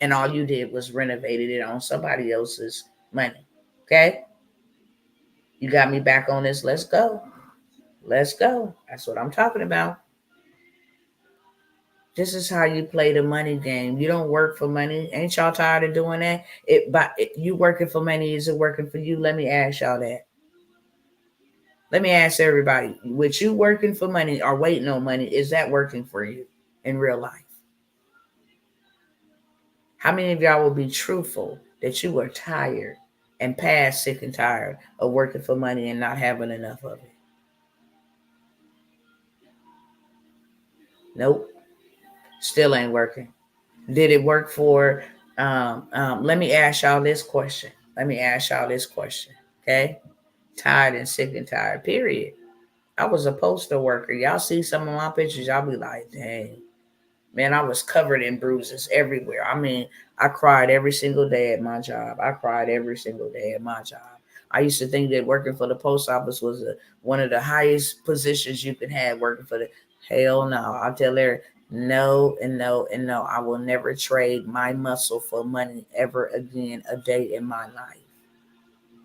And all you did was renovated it on somebody else's money. Okay? You got me back on this. Let's go. Let's go. That's what I'm talking about. This is how you play the money game. You don't work for money. Ain't y'all tired of doing that? You working for money. Is it working for you? Let me ask y'all that. Let me ask everybody. With you working for money or waiting on money, is that working for you in real life? How many of y'all will be truthful that you are tired and past sick and tired of working for money and not having enough of it? Nope. Still ain't working. Did it work for, let me ask y'all this question. Okay? Tired and sick and tired, period. I was a postal worker. Y'all see some of my pictures, y'all be like, dang. Man, I was covered in bruises everywhere. I mean, I cried every single day at my job. I used to think that working for the post office was one of the highest positions you could have working for the. Hell no. I'll tell her no and no and no. I will never trade my muscle for money ever again a day in my life.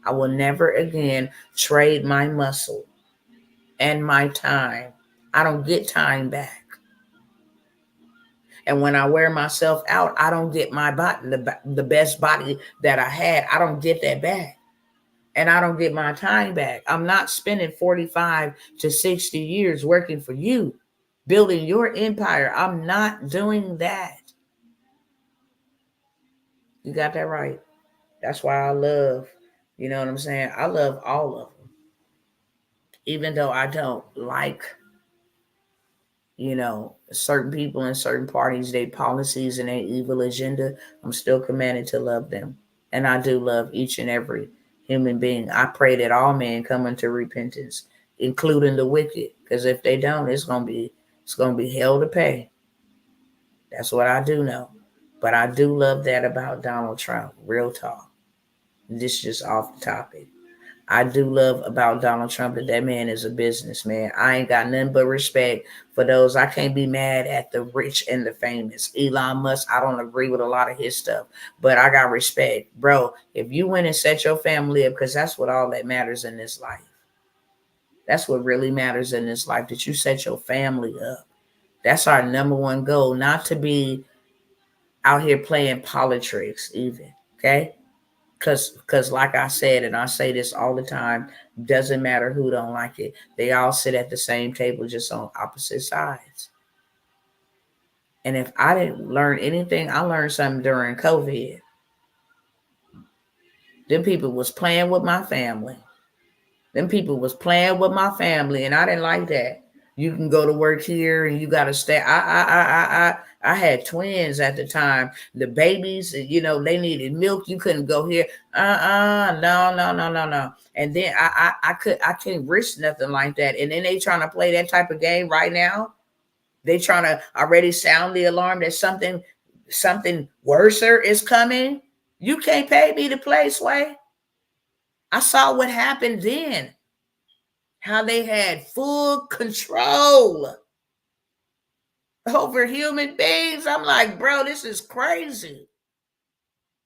I will never again trade my muscle and my time. I don't get time back. And when I wear myself out, I don't get my body, the best body that I had. I don't get that back. And I don't get my time back. I'm not spending 45 to 60 years working for you, building your empire. I'm not doing that. You got that right. That's why I love, you know what I'm saying? I love all of them. Even though I don't like, certain people and certain parties, their policies and their evil agenda, I'm still commanded to love them. And I do love each and every human being. I pray that all men come into repentance, including the wicked. Because if they don't, it's gonna be hell to pay. That's what I do know. But I do love that about Donald Trump. Real talk. This is just off the topic. I do love about Donald Trump that man is a businessman. I ain't got nothing but respect for those. I can't be mad at the rich and the famous. Elon Musk, I don't agree with a lot of his stuff, but I got respect. Bro, if you went and set your family up, because that's what all that matters in this life. That's what really matters in this life, that you set your family up. That's our number one goal, not to be out here playing politics even, okay? Because like I said, and I say this all the time, doesn't matter who don't like it. They all sit at the same table, just on opposite sides. And if I didn't learn anything, I learned something during COVID. Them people was playing with my family. And I didn't like that. You can go to work here and you got to stay. I had twins at the time. The babies, they needed milk. You couldn't go here. No. And then I can't risk nothing like that. And then they trying to play that type of game right now. They trying to already sound the alarm that something worser is coming. You can't pay me to play, Sway. I saw what happened then. How they had full control over human beings. I'm like, bro, this is crazy.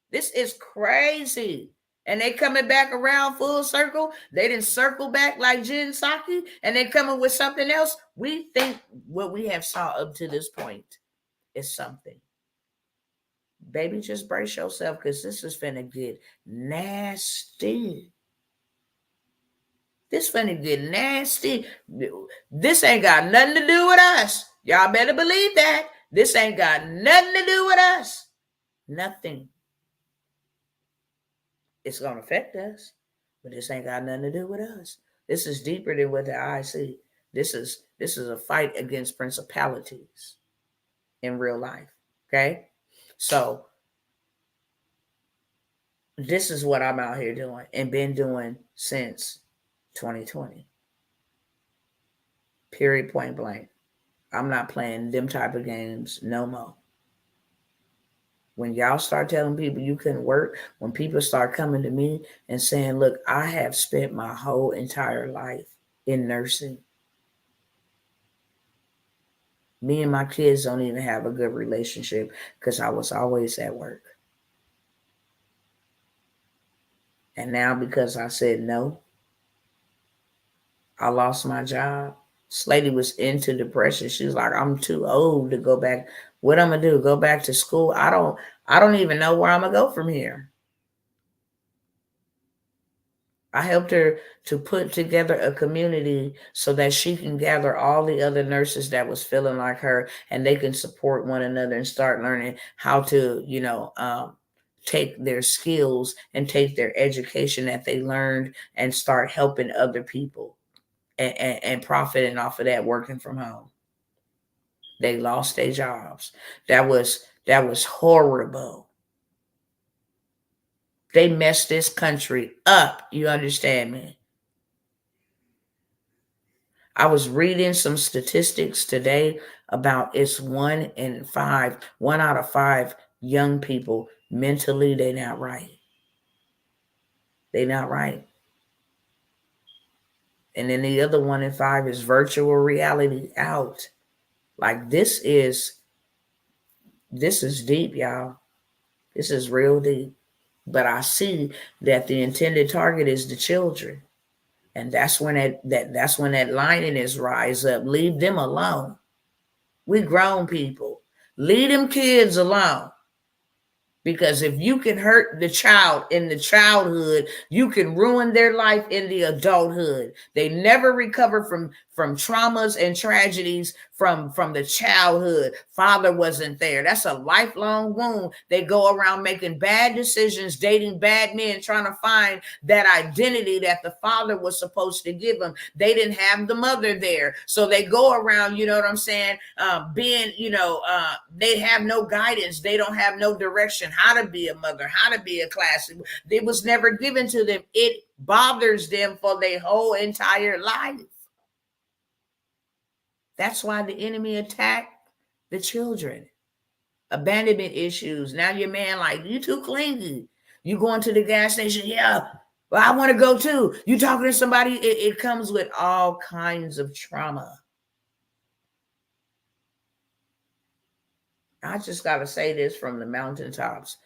This is crazy. And they coming back around full circle. They didn't circle back like Jin Saki, and they coming with something else. We think what we have saw up to this point is something. Baby, just brace yourself, because this is finna get nasty. This finna get nasty. This ain't got nothing to do with us. Y'all better believe that. This ain't got nothing to do with us. Nothing. It's going to affect us, but this ain't got nothing to do with us. This is deeper than what the eye see. This is a fight against principalities in real life. Okay? So this is what I'm out here doing and been doing since 2020. Period, point blank. I'm not playing them type of games no more. When y'all start telling people you couldn't work, when people start coming to me and saying, look, I have spent my whole entire life in nursing. Me and my kids don't even have a good relationship because I was always at work. And now because I said no, I lost my job. This lady was into depression. She was like, I'm too old to go back. What I'm going to do? Go back to school? I don't even know where I'm going to go from here. I helped her to put together a community so that she can gather all the other nurses that was feeling like her, and they can support one another and start learning how to, take their skills and take their education that they learned and start helping other people and profiting off of that, working from home. They lost their jobs. That was horrible. They messed this country up. You understand me? I was reading some statistics today about it's 1 out of 5 young people mentally, they not right. They not right. And then the other 1 in 5 is virtual reality out. Like this is deep, y'all. This is real deep. But I see that the intended target is the children. And that's when that lioness rise up. Leave them alone. We grown people. Leave them kids alone. Because if you can hurt the child in the childhood, you can ruin their life in the adulthood. They never recover from traumas and tragedies from the childhood. Father wasn't there. That's a lifelong wound. They go around making bad decisions, dating bad men, trying to find that identity that the father was supposed to give them. They didn't have the mother there. So they go around, you know what I'm saying, being, they have no guidance. They don't have no direction, how to be a mother, how to be a class. It was never given to them. It bothers them for their whole entire life. That's why the enemy attacked the children. Abandonment issues. Now your man like, you too clingy. You going to the gas station? Yeah, well, I want to go too. You talking to somebody? It comes with all kinds of trauma. I just got to say this from the mountaintops.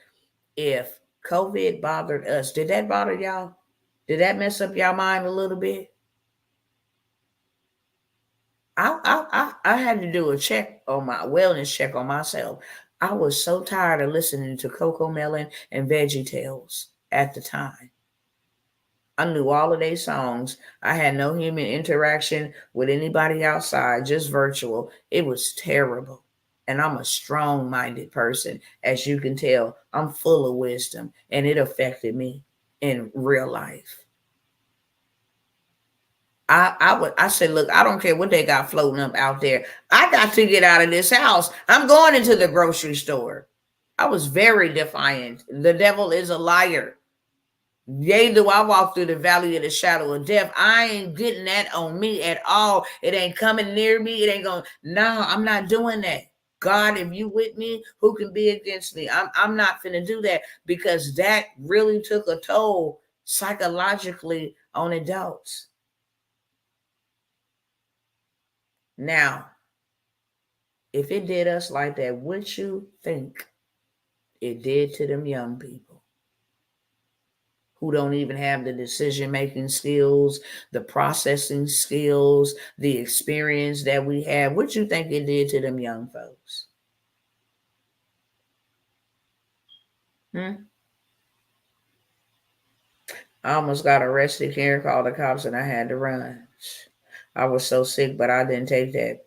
If COVID bothered us, did that bother y'all? Did that mess up y'all mind a little bit? I had to do a check on my wellness check on myself. I was so tired of listening to Coco Melon and Veggie Tales at the time. I knew all of their songs. I had no human interaction with anybody outside, just virtual. It was terrible. And I'm a strong-minded person. As you can tell, I'm full of wisdom, and it affected me in real life. I said, look, I don't care what they got floating up out there. I got to get out of this house. I'm going into the grocery store. I was very defiant. The devil is a liar. Yea, do I walk through the valley of the shadow of death. I ain't getting that on me at all. It ain't coming near me. It ain't going, no, I'm not doing that. God, if you with me, who can be against me? I'm not finna do that, because that really took a toll psychologically on adults. Now, if it did us like that, what you think it did to them young people who don't even have the decision-making skills, the processing skills, the experience that we have? What you think it did to them young folks? I almost got arrested here, called the cops, and I had to run. I was so sick, but I didn't take that.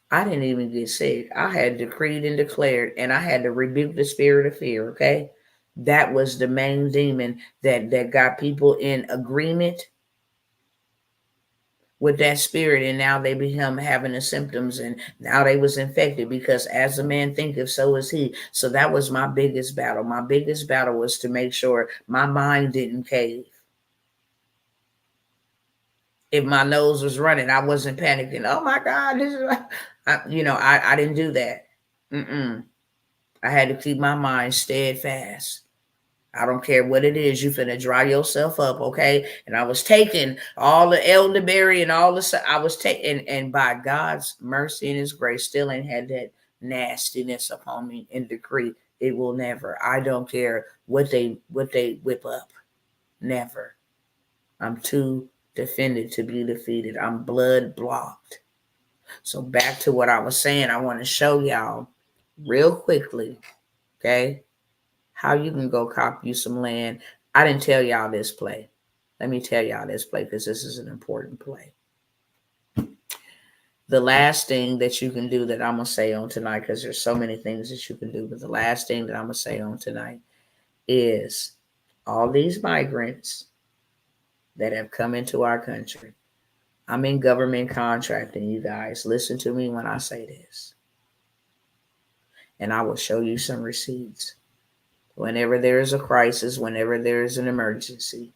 I didn't even get sick. I had decreed and declared, and I had to rebuke the spirit of fear, okay? That was the main demon that got people in agreement with that spirit, and now they become having the symptoms, and now they was infected, because as a man thinketh, so is he. So that was my biggest battle. My biggest battle was to make sure my mind didn't cave. If my nose was running, I wasn't panicking. Oh my God, this is, I didn't do that. I had to keep my mind steadfast. I don't care what it is. You finna dry yourself up, okay? And I was taking all the elderberry and all the, I was taking, and by God's mercy and his grace, still ain't had that nastiness upon me and decree. It will never. I don't care what they whip up. Never. I'm too defended to be defeated. I'm blood blocked. So back to what I was saying, I want to show y'all real quickly, okay, how you can go cop you some land. I didn't tell y'all this play. Let me tell y'all this play, because this is an important play. The last thing that you can do that I'm going to say on tonight, because there's so many things that you can do, but the last thing that I'm going to say on tonight is all these migrants that have come into our country. I'm in government contracting, you guys. Listen to me when I say this. And I will show you some receipts. Whenever there is a crisis, whenever there is an emergency,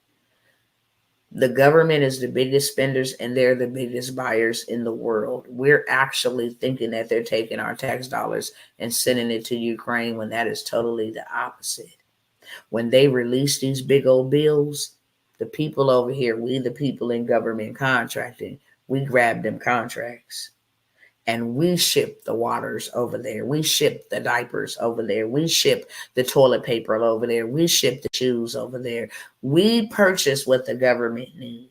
the government is the biggest spenders, and they're the biggest buyers in the world. We're actually thinking that they're taking our tax dollars and sending it to Ukraine, when that is totally the opposite. When they release these big old bills, the people over here, we the people in government contracting, we grab them contracts. And we ship the waters over there. We ship the diapers over there. We ship the toilet paper over there. We ship the shoes over there. We purchase what the government need.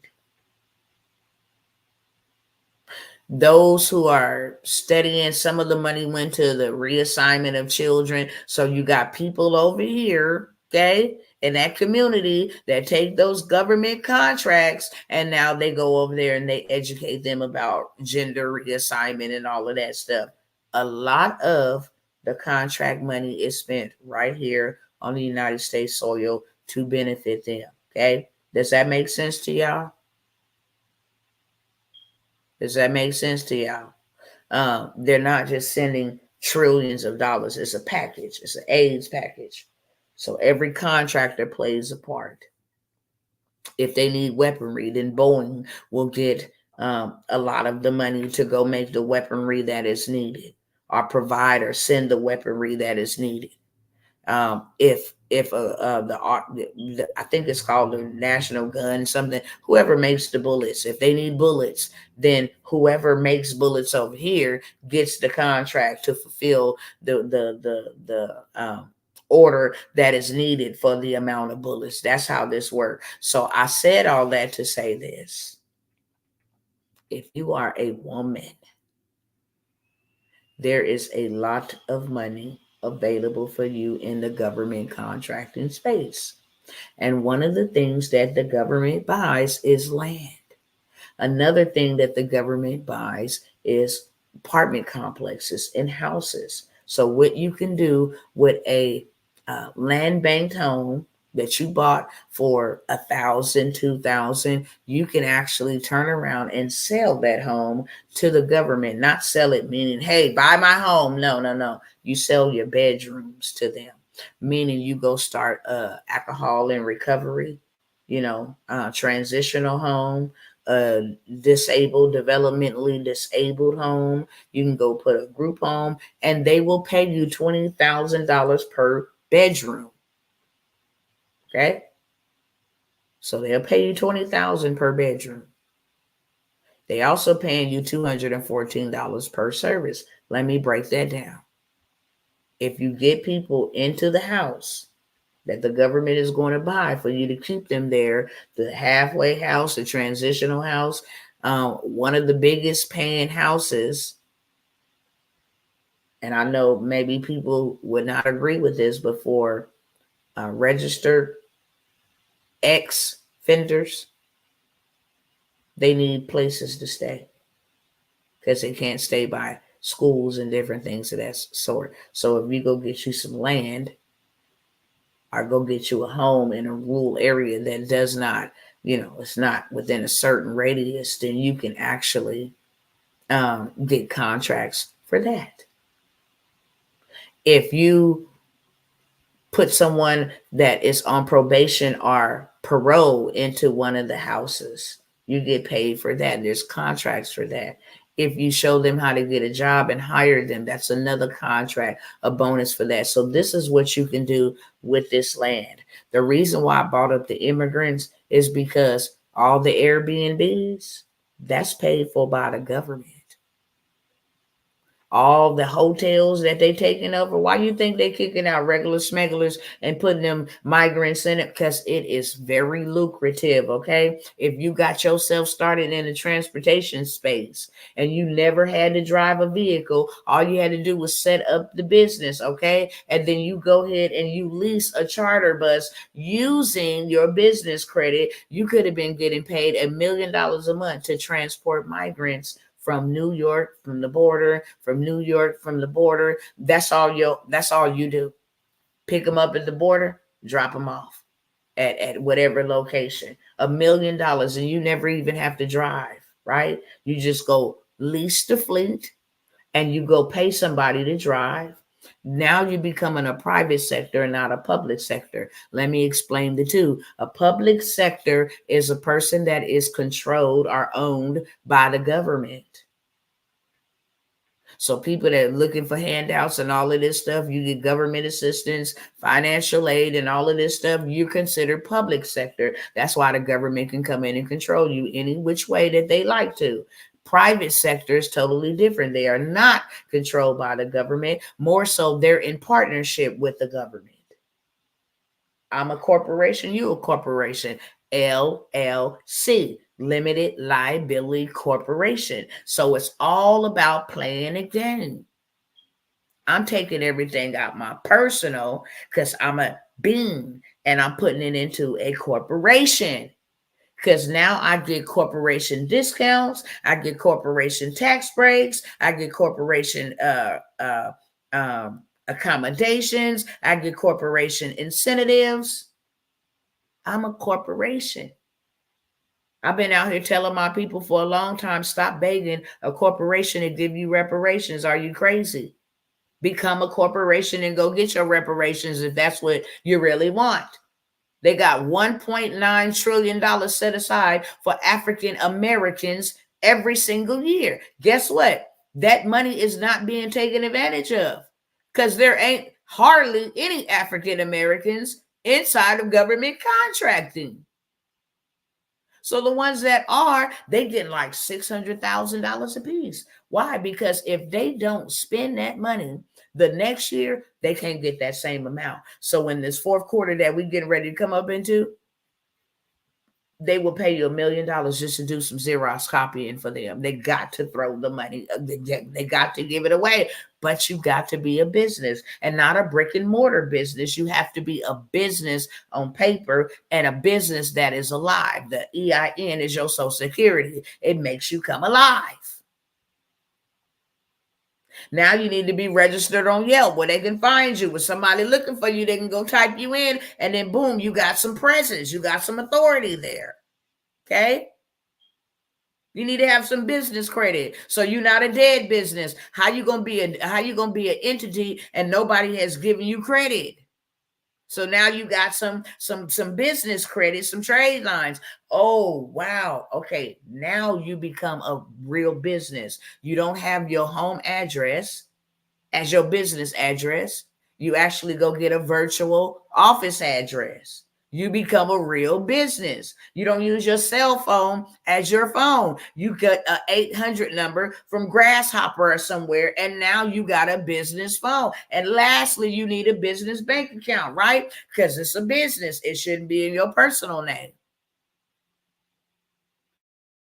Those who are studying, some of the money went to the reassignment of children. So you got people over here, okay, in that community that take those government contracts and now they go over there and they educate them about gender reassignment and all of that stuff. A lot of the contract money is spent right here on the United States soil to benefit them. Okay. Does that make sense to y'all? Does that make sense to y'all? They're not just sending trillions of dollars. It's a package. It's an AIDS package. So every contractor plays a part. If they need weaponry, then Boeing will get a lot of the money to go make the weaponry that is needed. Our provider send the weaponry that is needed. If I think it's called the National Gun something, whoever makes the bullets, if they need bullets, then whoever makes bullets over here gets the contract to fulfill the order that is needed for the amount of bullets. That's how this works. So I said all that to say this: if you are a woman, there is a lot of money available for you in the government contracting space. And one of the things that the government buys is land. Another thing that the government buys is apartment complexes and houses. So what you can do with a land banked home that you bought for 1,000, 2,000, you can actually turn around and sell that home to the government. Not sell it meaning, hey, buy my home. No. You sell your bedrooms to them, meaning you go start alcohol and recovery, transitional home, developmentally disabled home. You can go put a group home and they will pay you $20,000 per bedroom. Okay. So they'll pay you $20,000 per bedroom. They also paying you $214 per service. Let me break that down. If you get people into the house that the government is going to buy for you to keep them there, the halfway house, the transitional house, one of the biggest paying houses, and I know maybe people would not agree with this, but for registered ex-offenders, they need places to stay because they can't stay by schools and different things of that sort. So if you go get you some land or go get you a home in a rural area that does not, it's not within a certain radius, then you can actually get contracts for that. If you put someone that is on probation or parole into one of the houses, you get paid for that. There's contracts for that. If you show them how to get a job and hire them, that's another contract, a bonus for that. So this is what you can do with this land. The reason why I brought up the immigrants is because all the Airbnbs, that's paid for by the government. All the hotels that they taking over, why you think they kicking out regular smugglers and putting them migrants in it? Because it is very lucrative, okay? If you got yourself started in the transportation space and you never had to drive a vehicle, all you had to do was set up the business, okay? And then you go ahead and you lease a charter bus using your business credit, you could have been getting paid $1 million a month to transport migrants from New York, from the border, from New York, from the border. That's all you do. Pick them up at the border, drop them off at whatever location. $1 million, and you never even have to drive, right? You just go lease the fleet and you go pay somebody to drive. Now you're becoming a private sector and not a public sector. Let me explain the two. A public sector is a person that is controlled or owned by the government. So people that are looking for handouts and all of this stuff, you get government assistance, financial aid, and all of this stuff, you're considered public sector. That's why the government can come in and control you any which way that they like to. Private sector is totally different. They are not controlled by the government. More so, they're in partnership with the government. I'm a corporation, you a corporation. LLC, Limited Liability Corporation. So it's all about playing a game. I'm taking everything out my personal because I'm a bean and I'm putting it into a corporation. Because now I get corporation discounts, I get corporation tax breaks, I get corporation accommodations, I get corporation incentives. I'm a corporation. I've been out here telling my people for a long time, stop begging a corporation to give you reparations. Are you crazy? Become a corporation and go get your reparations if that's what you really want. They got $1.9 trillion set aside for African Americans every single year. Guess what? That money is not being taken advantage of because there ain't hardly any African Americans inside of government contracting. So the ones that are, they get like $600,000 a piece. Why? Because if they don't spend that money the next year, they can't get that same amount. So in this fourth quarter that we're getting ready to come up into, they will pay you $1 million just to do some Xerox copying for them. They got to throw the money. They got to give it away. But you got to be a business and not a brick and mortar business. You have to be a business on paper and a business that is alive. The EIN is your social security. It makes you come alive. Now you need to be registered on Yelp where they can find you. With somebody looking for you, they can go type you in and then boom, you got some presence. You got some authority there. Okay? You need to have some business credit. So you're not a dead business. How you gonna be an entity and nobody has given you credit? So now you got some business credit, some trade lines. Oh, wow. Okay. Now you become a real business. You don't have your home address as your business address. You actually go get a virtual office address. You become a real business. You don't use your cell phone as your phone. You get an 800 number from Grasshopper or somewhere, and now you got a business phone. And lastly, you need a business bank account, right? Because it's a business. It shouldn't be in your personal name.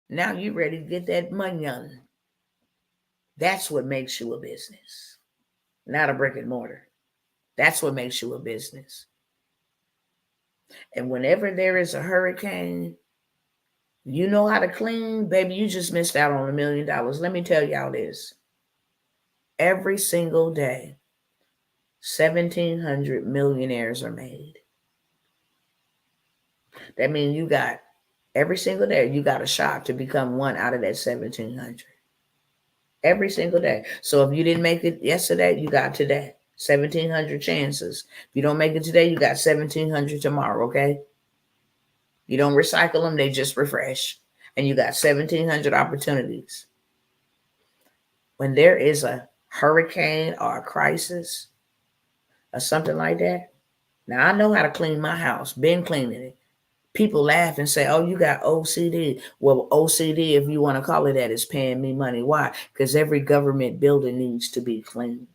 Now you're ready to get that money on. That's what makes you a business, not a brick and mortar. That's what makes you a business. And whenever there is a hurricane, you know how to clean, baby, you just missed out on $1 million. Let me tell y'all this. Every single day, 1,700 millionaires are made. That means you got, every single day, you got a shot to become one out of that 1,700. Every single day. So if you didn't make it yesterday, you got today. 1,700 chances. If you don't make it today, you got 1,700 tomorrow, okay? You don't recycle them, they just refresh. And you got 1,700 opportunities. When there is a hurricane or a crisis or something like that, now I know how to clean my house, been cleaning it. People laugh and say, oh, you got OCD. Well, OCD, if you want to call it that, is paying me money. Why? Because every government building needs to be cleaned.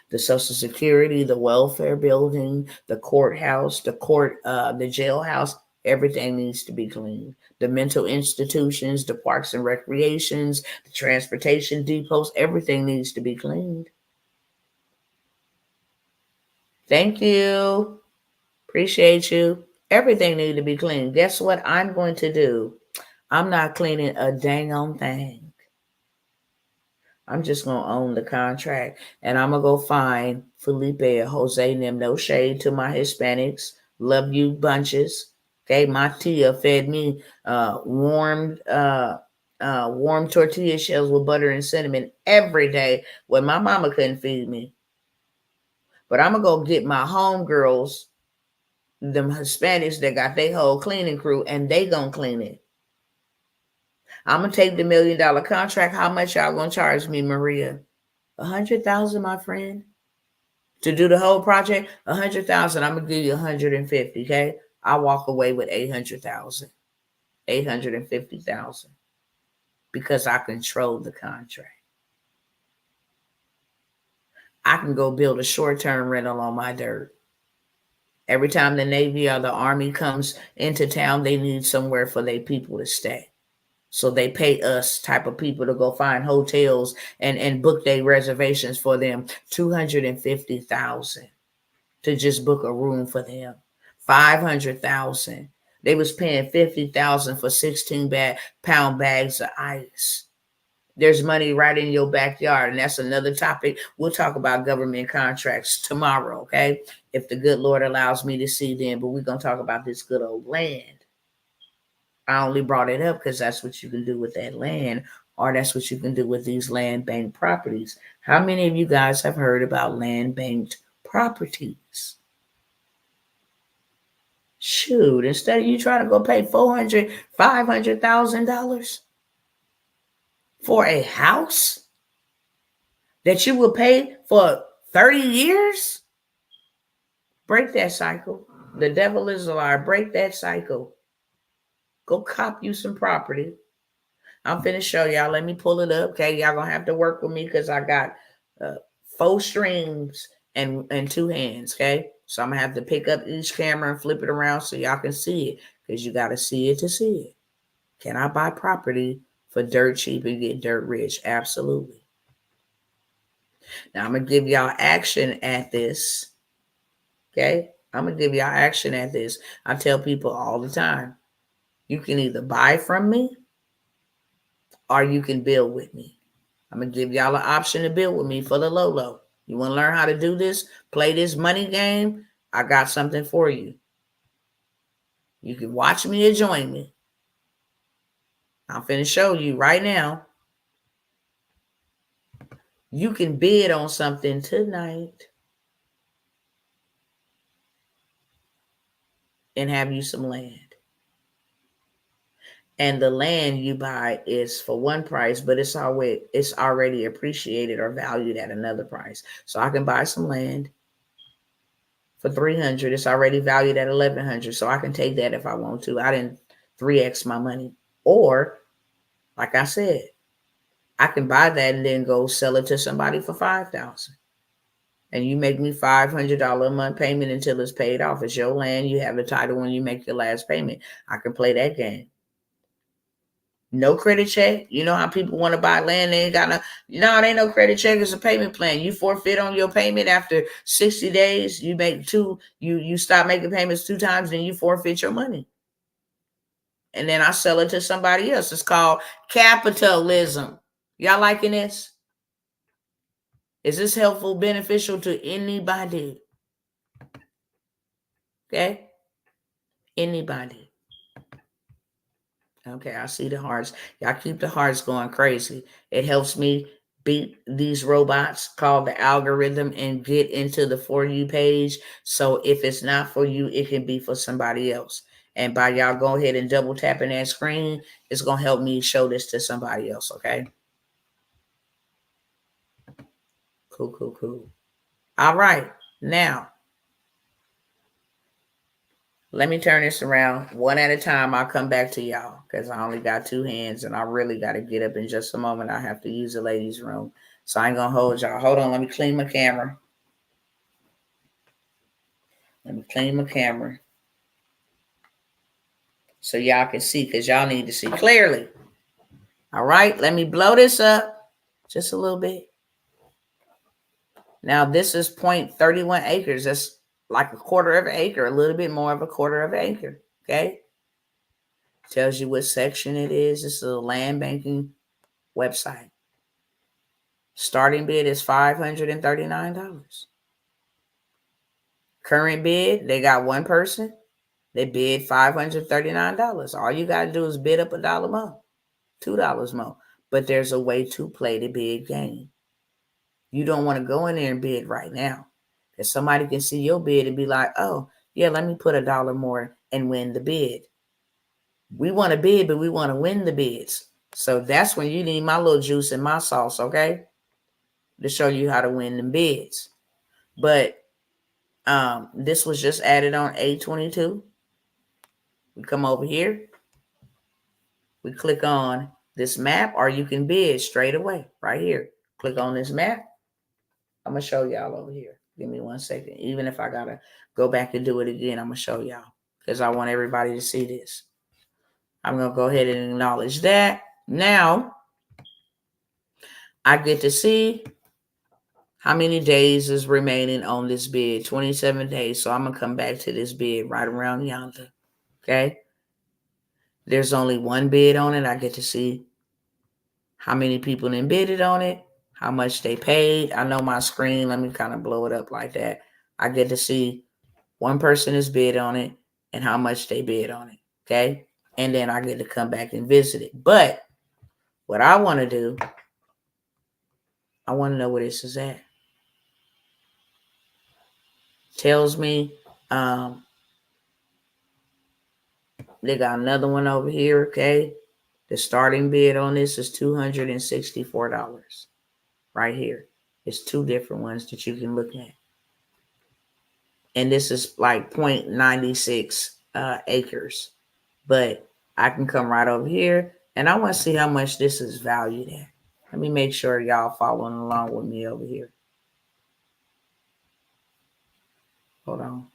The Social Security, the welfare building, the courthouse, the jailhouse, everything needs to be cleaned. The mental institutions, the parks and recreations, the transportation depots, everything needs to be cleaned. Thank you. Appreciate you. Everything needs to be cleaned. Guess what I'm going to do? I'm not cleaning a dang on thing. I'm just going to own the contract. And I'm going to go find Felipe or Jose and them. No shade to my Hispanics. Love you bunches. Okay, my tia fed me warm tortilla shells with butter and cinnamon every day when my mama couldn't feed me. But I'm going to go get my homegirls, them Hispanics that got their whole cleaning crew, and they going to clean it. I'm going to take the $1 million contract. How much y'all going to charge me, Maria? 100,000, my friend. To do the whole project, 100,000. I'm going to give you 150, okay? I walk away with 800,000. 850,000. Because I control the contract. I can go build a short-term rental on my dirt Every time the Navy or the Army comes into town, they need somewhere for their people to stay. So they pay us type of people to go find hotels and book their reservations for them. $250,000 to just book a room for them. $500,000. They was paying $50,000 for 16-pound bags of ice. There's money right in your backyard, and that's another topic. We'll talk about government contracts tomorrow, okay? If the good Lord allows me to see them, but we're going to talk about this good old land. I only brought it up because that's what you can do with that land, or that's what you can do with these land bank properties. How many of you guys have heard about land banked properties? Shoot, instead of you trying to go pay $400,000, $500,000 for a house that you will pay for 30 years, break that cycle. The devil is a liar. Break that cycle. Go cop you some property. I'm finna show y'all. Let me pull it up. Okay, y'all gonna have to work with me because I got 4 strings and 2 hands. Okay, so I'm gonna have to pick up each camera and flip it around so y'all can see it, because you gotta see it to see it. Can I buy property for dirt cheap and get dirt rich? Absolutely. Now I'm gonna give y'all action at this. Okay, I'm gonna give y'all action at this. I tell people all the time, you can either buy from me or you can build with me. I'm going to give y'all an option to build with me for the low. You want to learn how to do this? Play this money game? I got something for you. You can watch me or join me. I'm finna show you right now. You can bid on something tonight and have you some land. And the land you buy is for one price, but it's already appreciated or valued at another price. So I can buy some land for $300. It's already valued at $1,100. So I can take that if I want to. I didn't 3x my money. Or, like I said, I can buy that and then go sell it to somebody for $5,000. And you make me $500 a month payment until it's paid off. It's your land. You have the title when you make your last payment. I can play that game. No credit check. You know how people want to buy land? They ain't got there ain't no credit check. It's a payment plan. You forfeit on your payment after 60 days. You make you stop making payments 2 times, then you forfeit your money. And then I sell it to somebody else. It's called capitalism. Y'all liking this? Is this helpful, beneficial to anybody? Okay? Anybody. Okay, I see the hearts. Y'all keep the hearts going crazy. It helps me beat these robots called the algorithm and get into the For You page. So if it's not for you, it can be for somebody else. And by y'all go ahead and double tapping that screen, it's going to help me show this to somebody else, okay? Cool. All right, now, let me turn this around one at a time. I'll come back to y'all because I only got 2 hands and I really got to get up in just a moment. I have to use the ladies' room. So I ain't going to hold y'all. Hold on. Let me clean my camera. So y'all can see, because y'all need to see clearly. All right. Let me blow this up just a little bit. Now, this is 0.31 acres. That's like a quarter of an acre, a little bit more of a quarter of an acre. Okay. Tells you what section it is. This is a land banking website. Starting bid is $539. Current bid, they got one person. They bid $539. All you got to do is bid up $1 more, $2 more. But there's a way to play the bid game. You don't want to go in there and bid right now, because somebody can see your bid and be like, oh, yeah, let me put $1 more and win the bid. We want to bid, but we want to win the bids. So that's when you need my little juice and my sauce, okay? To show you how to win the bids. But this was just added on 8/22. We come over here. We click on this map, or you can bid straight away right here. Click on this map. I'm going to show y'all over here. Give me 1 second. Even if I gotta go back and do it again, I'm gonna show y'all because I want everybody to see this. I'm gonna go ahead and acknowledge that. Now I get to see how many days is remaining on this bid. 27 days. So I'm gonna come back to this bid right around yonder. Okay. There's only one bid on it. I get to see how many people then bidded on it, how much they paid. I know my screen. Let me kind of blow it up like that. I get to see one person is bid on it and how much they bid on it. Okay. And then I get to come back and visit it. But what I want to do, I want to know where this is at. Tells me they got another one over here. Okay. The starting bid on this is $264 right here. It's two different ones that you can look at. And this is like 0.96 acres. But I can come right over here and I want to see how much this is valued at. Let me make sure y'all following along with me over here. Hold on.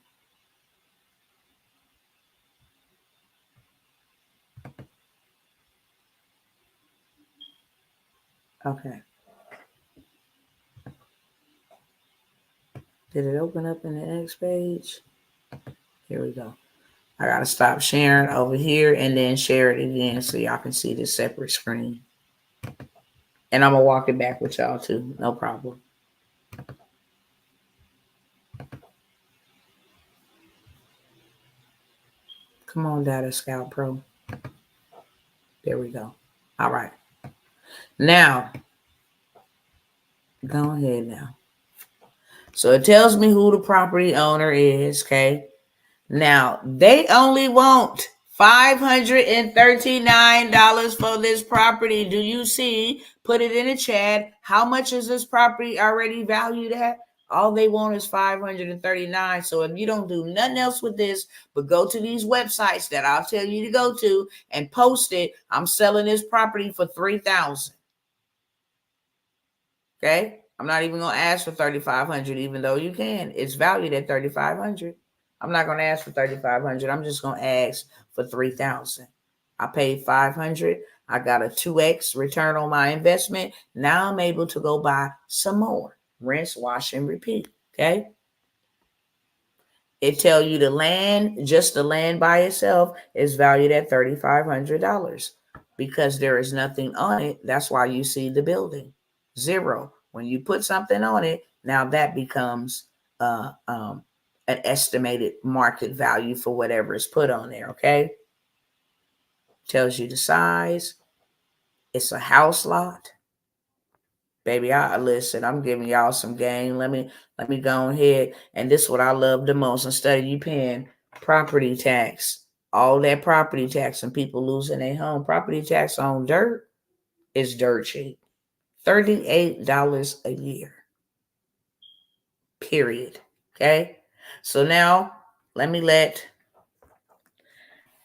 Okay. Did it open up in the next page? Here we go. I got to stop sharing over here and then share it again so y'all can see the separate screen. And I'm going to walk it back with y'all too. No problem. Come on, Data Scout Pro. There we go. All right. Now, go ahead now. So it tells me who the property owner is, okay? Now, they only want $539 for this property. Do you see? Put it in the chat. How much is this property already valued at? All they want is $539. So if you don't do nothing else with this, but go to these websites that I'll tell you to go to and post it, I'm selling this property for $3,000. Okay? I'm not even going to ask for $3,500, even though you can. It's valued at $3,500. I'm not going to ask for $3,500. I'm just going to ask for $3,000. I paid $500. I got a 2x return on my investment. Now I'm able to go buy some more. Rinse, wash, and repeat. Okay? It tell you the land, just the land by itself, is valued at $3,500 because there is nothing on it. That's why you see the building. Zero. When you put something on it, now that becomes an estimated market value for whatever is put on there. Okay. Tells you the size. It's a house lot. Baby, listen, I'm giving y'all some game. Let me go ahead. And this is what I love the most. Instead of you paying property tax, all that property tax and people losing their home, property tax on dirt is dirt cheap. $38 a year. Period. Okay. So now let me let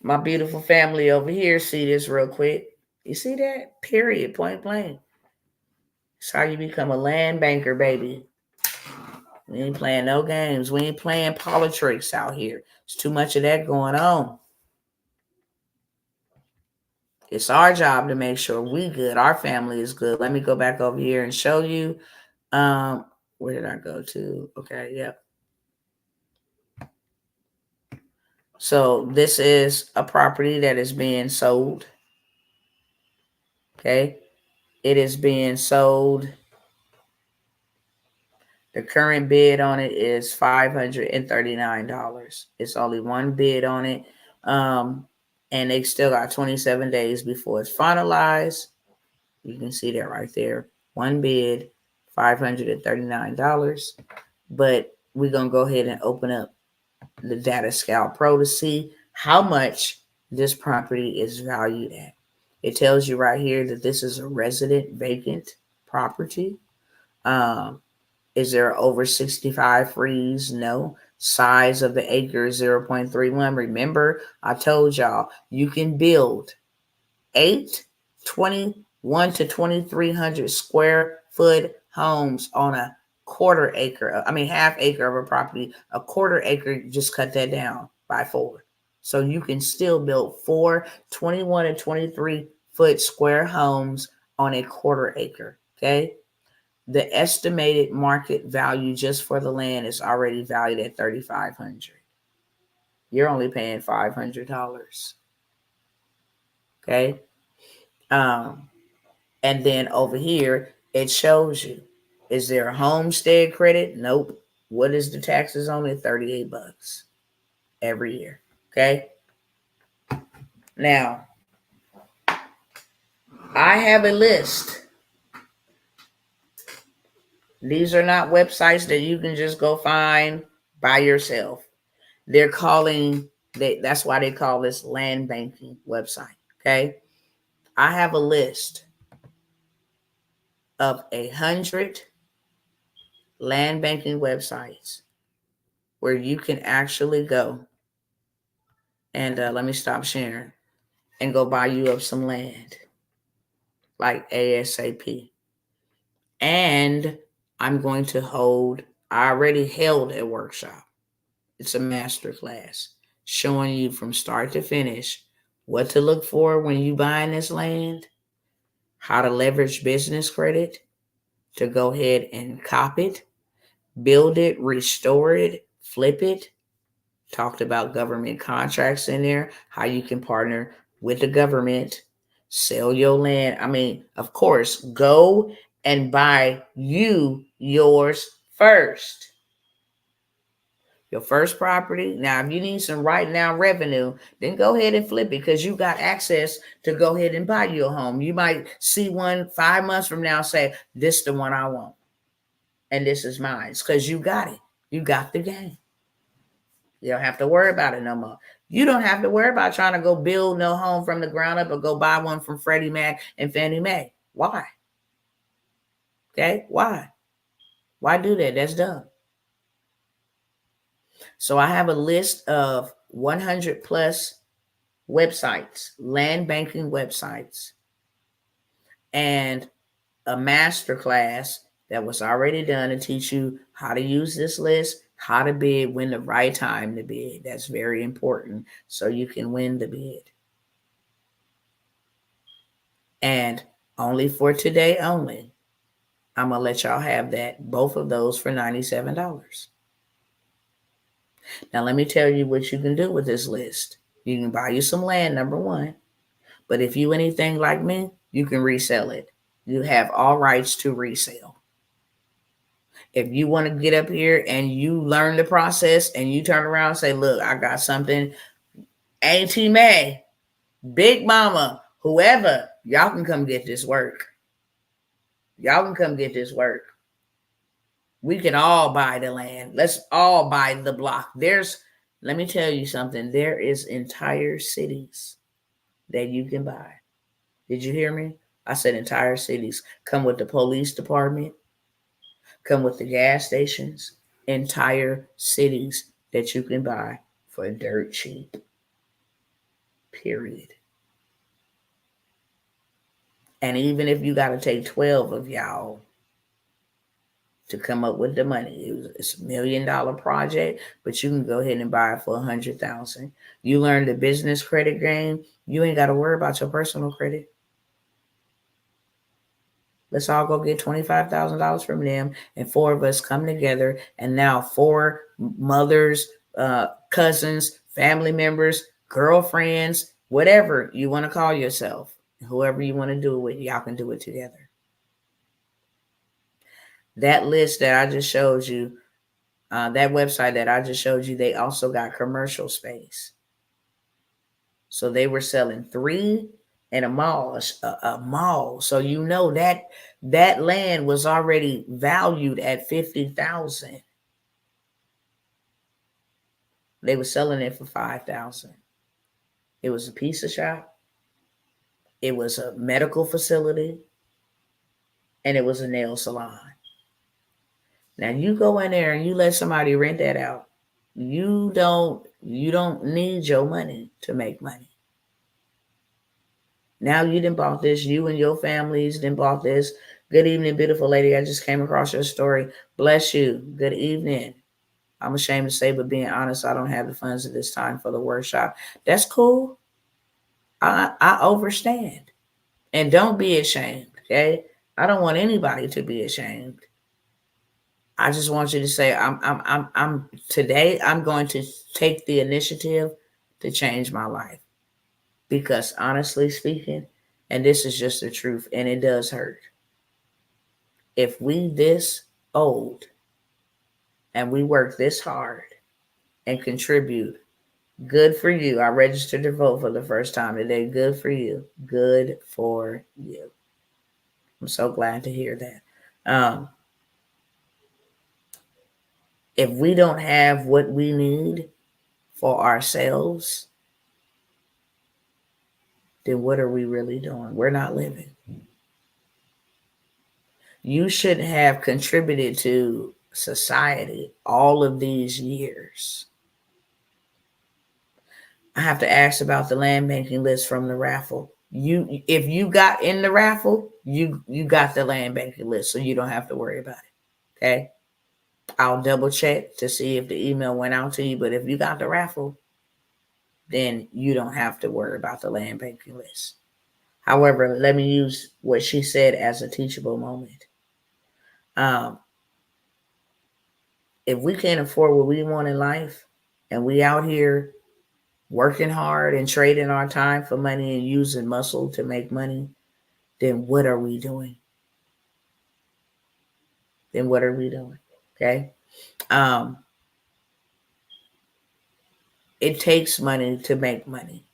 my beautiful family over here see this real quick. You see that? Period. Point blank. It's how you become a land banker, baby. We ain't playing no games. We ain't playing politics out here. There's too much of that going on. It's our job to make sure we good. Our family is good. Let me go back over here and show you. Where did I go to? Okay, yep. So this is a property that is being sold. Okay. It is being sold. The current bid on it is $539. It's only one bid on it. And they still got 27 days before it's finalized. You can see that right there. One bid, $539. But we're going to go ahead and open up the Data Scout Pro to see how much this property is valued at. It tells you right here that this is a resident vacant property. Is there over 65 freeze? No. Size of the acre is 0.31. Remember, I told y'all you can build 21 to 2,300 square foot homes on a half acre of a property, a quarter acre, just cut that down by 4. So you can still build 4 21 and 23 foot square homes on a quarter acre. Okay. The estimated market value just for the land is already valued at $3,500. You're only paying $500. Okay. And then over here, it shows you, is there a homestead credit? Nope. What is the taxes on it? $38 every year. Okay. Now, I have a list. These are not websites that you can just go find by yourself. That's why they call this land banking website. Okay. I have a list of 100 land banking websites where you can actually go and let me stop sharing and go buy you up some land like ASAP. And I'm going to I already held a workshop. It's a master class showing you from start to finish what to look for when you buying this land, how to leverage business credit to go ahead and cop it, build it, restore it, flip it. Talked about government contracts in there, how you can partner with the government, sell your land. I mean, of course, go and buy yours first. Your first property. Now, if you need some right now revenue, then go ahead and flip it because you got access to go ahead and buy your home. You might see one 5 months from now, say, this is the one I want. And this is mine. It's because you got it. You got the game. You don't have to worry about it no more. You don't have to worry about trying to go build no home from the ground up or go buy one from Freddie Mac and Fannie Mae. Why? Okay, why? Why do that? That's dumb. So I have a list of 100 plus websites, land banking websites, and a master class that was already done to teach you how to use this list, how to bid, when the right time to bid. That's very important so you can win the bid. And only for today only, I'm going to let y'all have that, both of those for $97. Now, let me tell you what you can do with this list. You can buy you some land, number one. But if you anything like me, you can resell it. You have all rights to resell. If you want to get up here and you learn the process and you turn around and say, look, I got something, Auntie May, Big Mama, whoever, y'all can come get this work. Y'all can come get this work. We can all buy the land. Let's all buy the block. Let me tell you something. There is entire cities that you can buy. Did you hear me? I said entire cities. Come with the police department. Come with the gas stations. Entire cities that you can buy for dirt cheap. Period. And even if you got to take 12 of y'all to come up with the money, it's $1 million project, but you can go ahead and buy it for $100,000. You learn the business credit game. You ain't got to worry about your personal credit. Let's all go get $25,000 from them, and 4 of us come together, and now 4 mothers, cousins, family members, girlfriends, whatever you want to call yourself, whoever you want to do it with, y'all can do it together. That list that I just showed you, that website that I just showed you, they also got commercial space. So they were selling 3 in a mall, So you know that land was already valued at $50,000. They were selling it for $5,000. It was a pizza shop. It was a medical facility, and it was a nail salon. Now you go in there and you let somebody rent that out. You don't need your money to make money. Now you done bought this, you and your families done bought this. Good evening, beautiful lady. I just came across your story. Bless you. Good evening. I'm ashamed to say, but being honest, I don't have the funds at this time for the workshop. That's cool. I overstand. And don't be ashamed, okay? I don't want anybody to be ashamed. I just want you to say, I'm today I'm going to take the initiative to change my life. Because honestly speaking, and this is just the truth, and it does hurt. If we this old and we work this hard and contribute, good for you. I registered to vote for the first time today. Good for you. Good for you. I'm so glad to hear that. If we don't have what we need for ourselves, then what are we really doing? We're not living. You shouldn't have contributed to society all of these years. I have to ask about the land banking list from the raffle. If you got in the raffle, you got the land banking list, so you don't have to worry about it. Okay? I'll double check to see if the email went out to you, but if you got the raffle, then you don't have to worry about the land banking list. However, let me use what she said as a teachable moment. If we can't afford what we want in life and we out here working hard and trading our time for money and using muscle to make money, then what are we doing? Okay. It takes money to make money.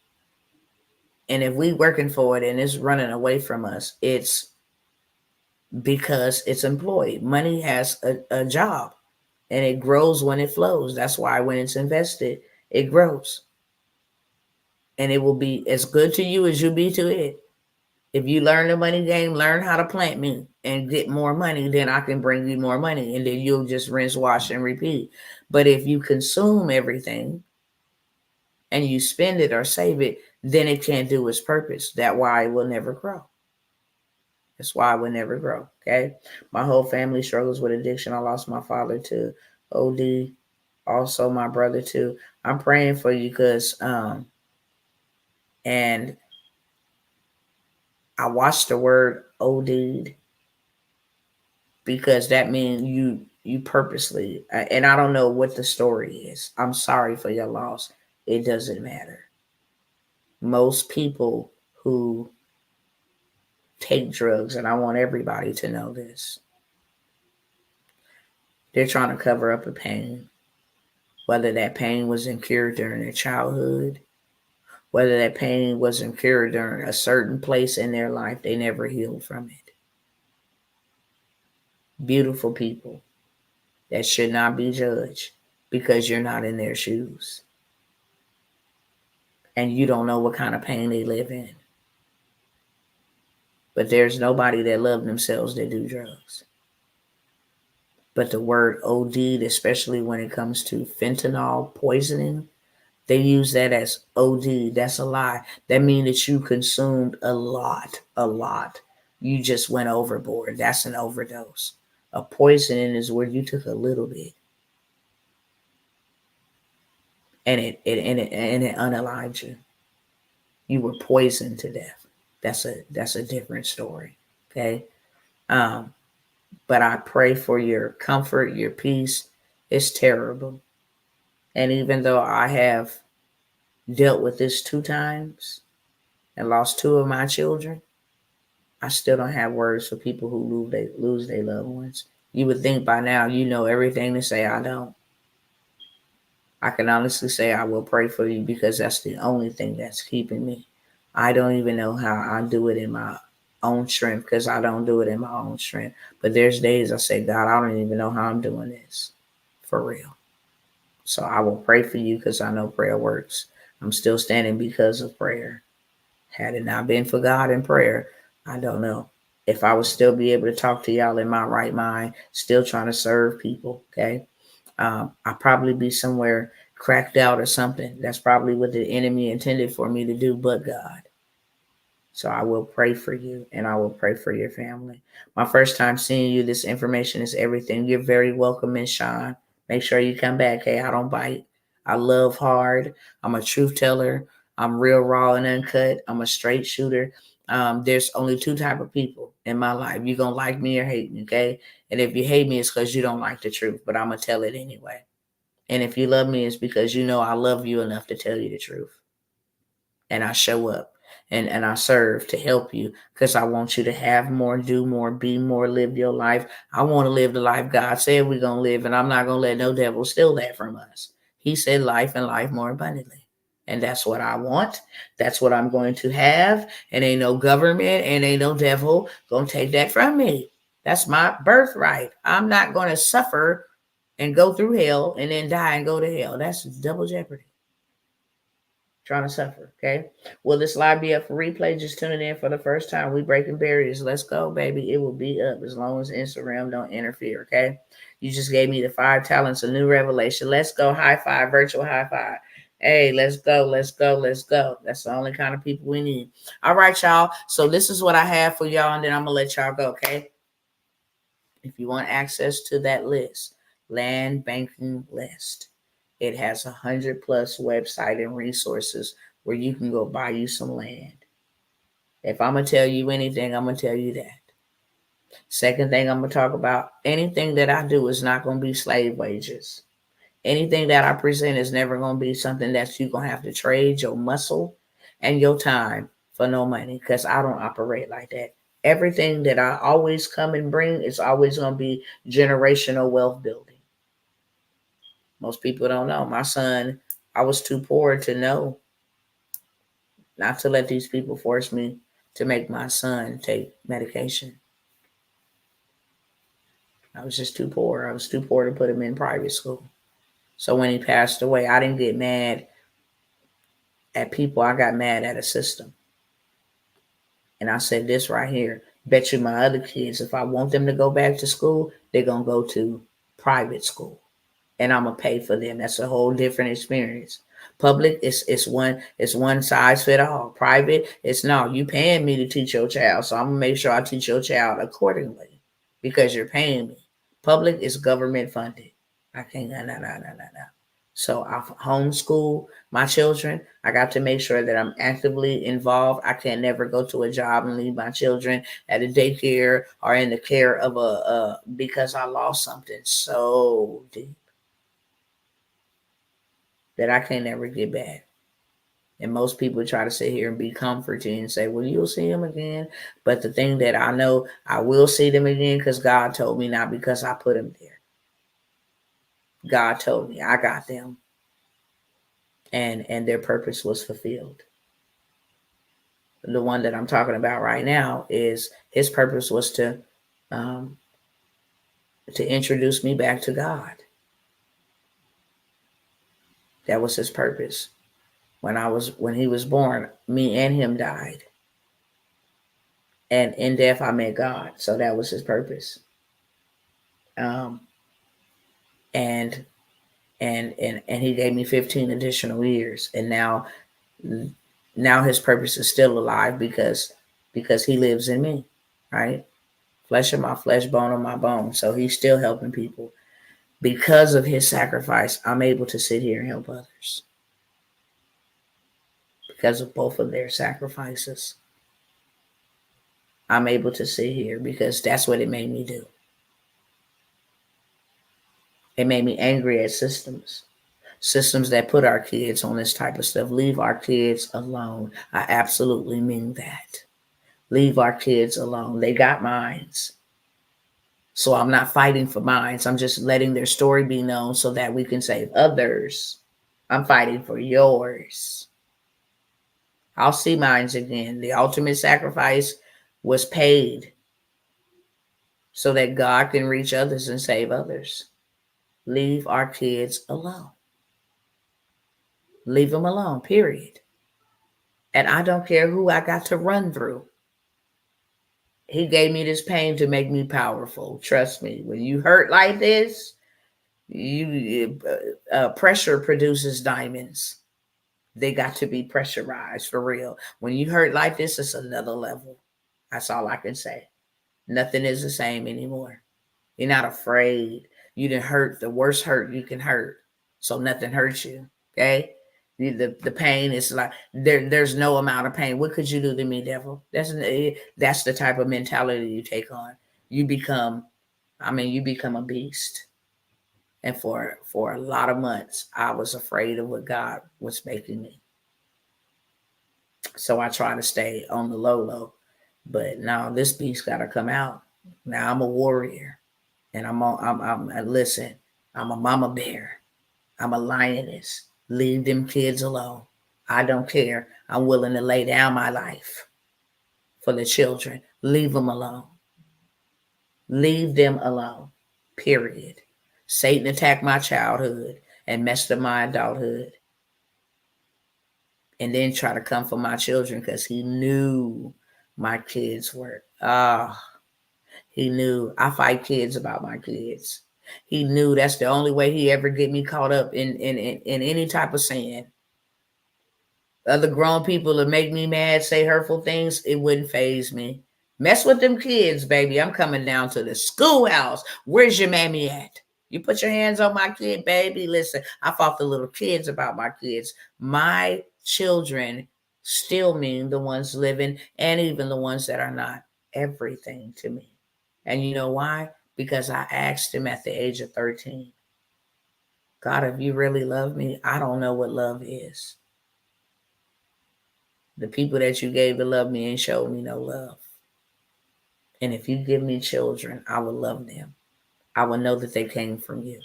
And if we working for it and it's running away from us, it's because it's employed. Money has a job and it grows when it flows. That's why when it's invested, it grows. And it will be as good to you as you be to it. If you learn the money game, learn how to plant me and get more money, then I can bring you more money. And then you'll just rinse, wash, and repeat. But if you consume everything and you spend it or save it, then it can't do its purpose. That's why it will never grow. That's why it will never grow. Okay. My whole family struggles with addiction. I lost my father to OD. Also my brother too. I'm praying for you because and I watched the word OD'd because that means you purposely, and I don't know what the story is. I'm sorry for your loss. It doesn't matter. Most people who take drugs, and I want everybody to know this, they're trying to cover up a pain. Whether that pain was incurred during their childhood, whether that pain was incurred during a certain place in their life, they never healed from it. Beautiful people that should not be judged because you're not in their shoes. And you don't know what kind of pain they live in. But there's nobody that love themselves that do drugs. But the word OD, especially when it comes to fentanyl poisoning, they use that as OD. That's a lie. That means that you consumed a lot. You just went overboard. That's an overdose. A poisoning is where you took a little bit and it unalived you. You were poisoned to death. That's a different story. Okay. But I pray for your comfort, your peace. It's terrible. And even though I have dealt with this 2 times and lost 2 of my children, I still don't have words for people who lose their loved ones. You would think by now you know everything to say. I don't. I can honestly say I will pray for you because that's the only thing that's keeping me. I don't even know how I do it in my own strength because I don't do it in my own strength. But there's days I say, God, I don't even know how I'm doing this. For real. So I will pray for you because I know prayer works. I'm still standing because of prayer. Had it not been for God and prayer, I don't know if I would still be able to talk to y'all in my right mind, still trying to serve people. Okay. I'll probably be somewhere cracked out or something. That's probably what the enemy intended for me to do, but God. So I will pray for you and I will pray for your family. My first time seeing you, this information is everything. You're very welcome, Miss Sean. Make sure you come back. Hey, I don't bite. I love hard. I'm a truth teller. I'm real raw and uncut. I'm a straight shooter. There's only two type of people in my life. You're going to like me or hate me, okay? And if you hate me, it's because you don't like the truth, but I'm going to tell it anyway. And if you love me, it's because you know I love you enough to tell you the truth. And I show up and I serve to help you because I want you to have more, do more, be more, live your life. I want to live the life God said we're going to live, and I'm not going to let no devil steal that from us. He said life and life more abundantly. And that's what I want. That's what I'm going to have. And ain't no government and ain't no devil going to take that from me. That's my birthright. I'm not going to suffer and go through hell and then die and go to hell. That's double jeopardy. Trying to suffer, okay? Will this live be up for replay? Just tuning in for the first time. We breaking barriers. Let's go, baby. It will be up as long as Instagram don't interfere, okay? You just gave me the 5 talents, a new revelation. Let's go. High five, virtual high five. Hey, let's go, let's go, let's go. That's the only kind of people we need. All right, y'all. So this is what I have for y'all, and then I'm going to let y'all go, okay? If you want access to that list, land banking list. It has 100+ website and resources where you can go buy you some land. If I'm going to tell you anything, I'm going to tell you that. Second thing I'm going to talk about, anything that I do is not going to be slave wages. Anything that I present is never going to be something that you're going to have to trade your muscle and your time for no money, because I don't operate like that. Everything that I always come and bring is always going to be generational wealth building. Most people don't know. My son, I was too poor to know not to let these people force me to make my son take medication. I was just too poor. I was too poor to put him in private school. So when he passed away, I didn't get mad at people. I got mad at a system. And I said this right here. Bet you my other kids, if I want them to go back to school, they're going to go to private school. And I'm going to pay for them. That's a whole different experience. Public is one size fit all. Private, it's no, you paying me to teach your child. So I'm going to make sure I teach your child accordingly because you're paying me. Public is government funded. I can't, no. So I homeschool my children. I got to make sure that I'm actively involved. I can never go to a job and leave my children at a daycare or in the care of because I lost something so deep that I can never get back. And most people try to sit here and be comforting and say, well, you'll see them again. But the thing that I know, I will see them again because God told me, not because I put them there. God told me I got them. And their purpose was fulfilled. The one that I'm talking about right now is his purpose was to introduce me back to God. That was his purpose. When he was born, me and him died. And in death, I met God. So that was his purpose. And he gave me 15 additional years. And now his purpose is still alive because he lives in me, right? Flesh of my flesh, bone of my bone. So he's still helping people. Because of his sacrifice, I'm able to sit here and help others. Because of both of their sacrifices, I'm able to sit here because that's what it made me do. It made me angry at systems that put our kids on this type of stuff. Leave our kids alone. I absolutely mean that. Leave our kids alone. They got minds. So I'm not fighting for minds. I'm just letting their story be known so that we can save others. I'm fighting for yours. I'll see minds again. The ultimate sacrifice was paid so that God can reach others and save others. Leave our kids alone. Leave them alone, period. And I don't care who I got to run through. He gave me this pain to make me powerful. Trust me, when you hurt like this, pressure produces diamonds. They got to be pressurized for real. When you hurt like this, it's another level. That's all I can say. Nothing is the same anymore. You're not afraid. You didn't hurt the worst hurt you can hurt. So nothing hurts you. Okay? The pain is like there's no amount of pain. What could you do to me, devil? That's the type of mentality you take on. You become a beast. And for a lot of months, I was afraid of what God was making me. So I try to stay on the low. But now this beast got to come out. Now I'm a warrior. And listen, I'm a mama bear. I'm a lioness. Leave them kids alone. I don't care. I'm willing to lay down my life for the children. Leave them alone. Leave them alone. Period. Satan attacked my childhood and messed up my adulthood. And then try to come for my children because he knew my kids were. He knew I fight kids about my kids. He knew that's the only way he ever get me caught up in any type of sin. Other grown people that make me mad, say hurtful things, it wouldn't faze me. Mess with them kids, baby. I'm coming down to the schoolhouse. Where's your mammy at? You put your hands on my kid, baby. Listen, I fought the little kids about my kids. My children still mean the ones living and even the ones that are not everything to me. And you know why? Because I asked him at the age of 13, God, if you really love me, I don't know what love is. The people that you gave to love me ain't showed me no love. And if you give me children, I will love them. I will know that they came from you.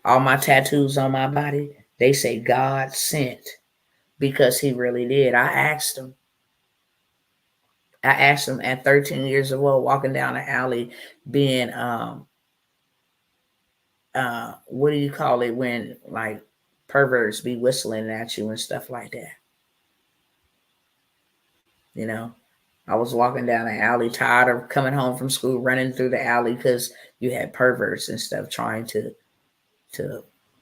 All my tattoos on my body, they say God sent because he really did. I asked him at 13 years old, walking down the alley, being, what do you call it when like perverts be whistling at you and stuff like that? You know, I was walking down the alley, tired of coming home from school, running through the alley because you had perverts and stuff trying to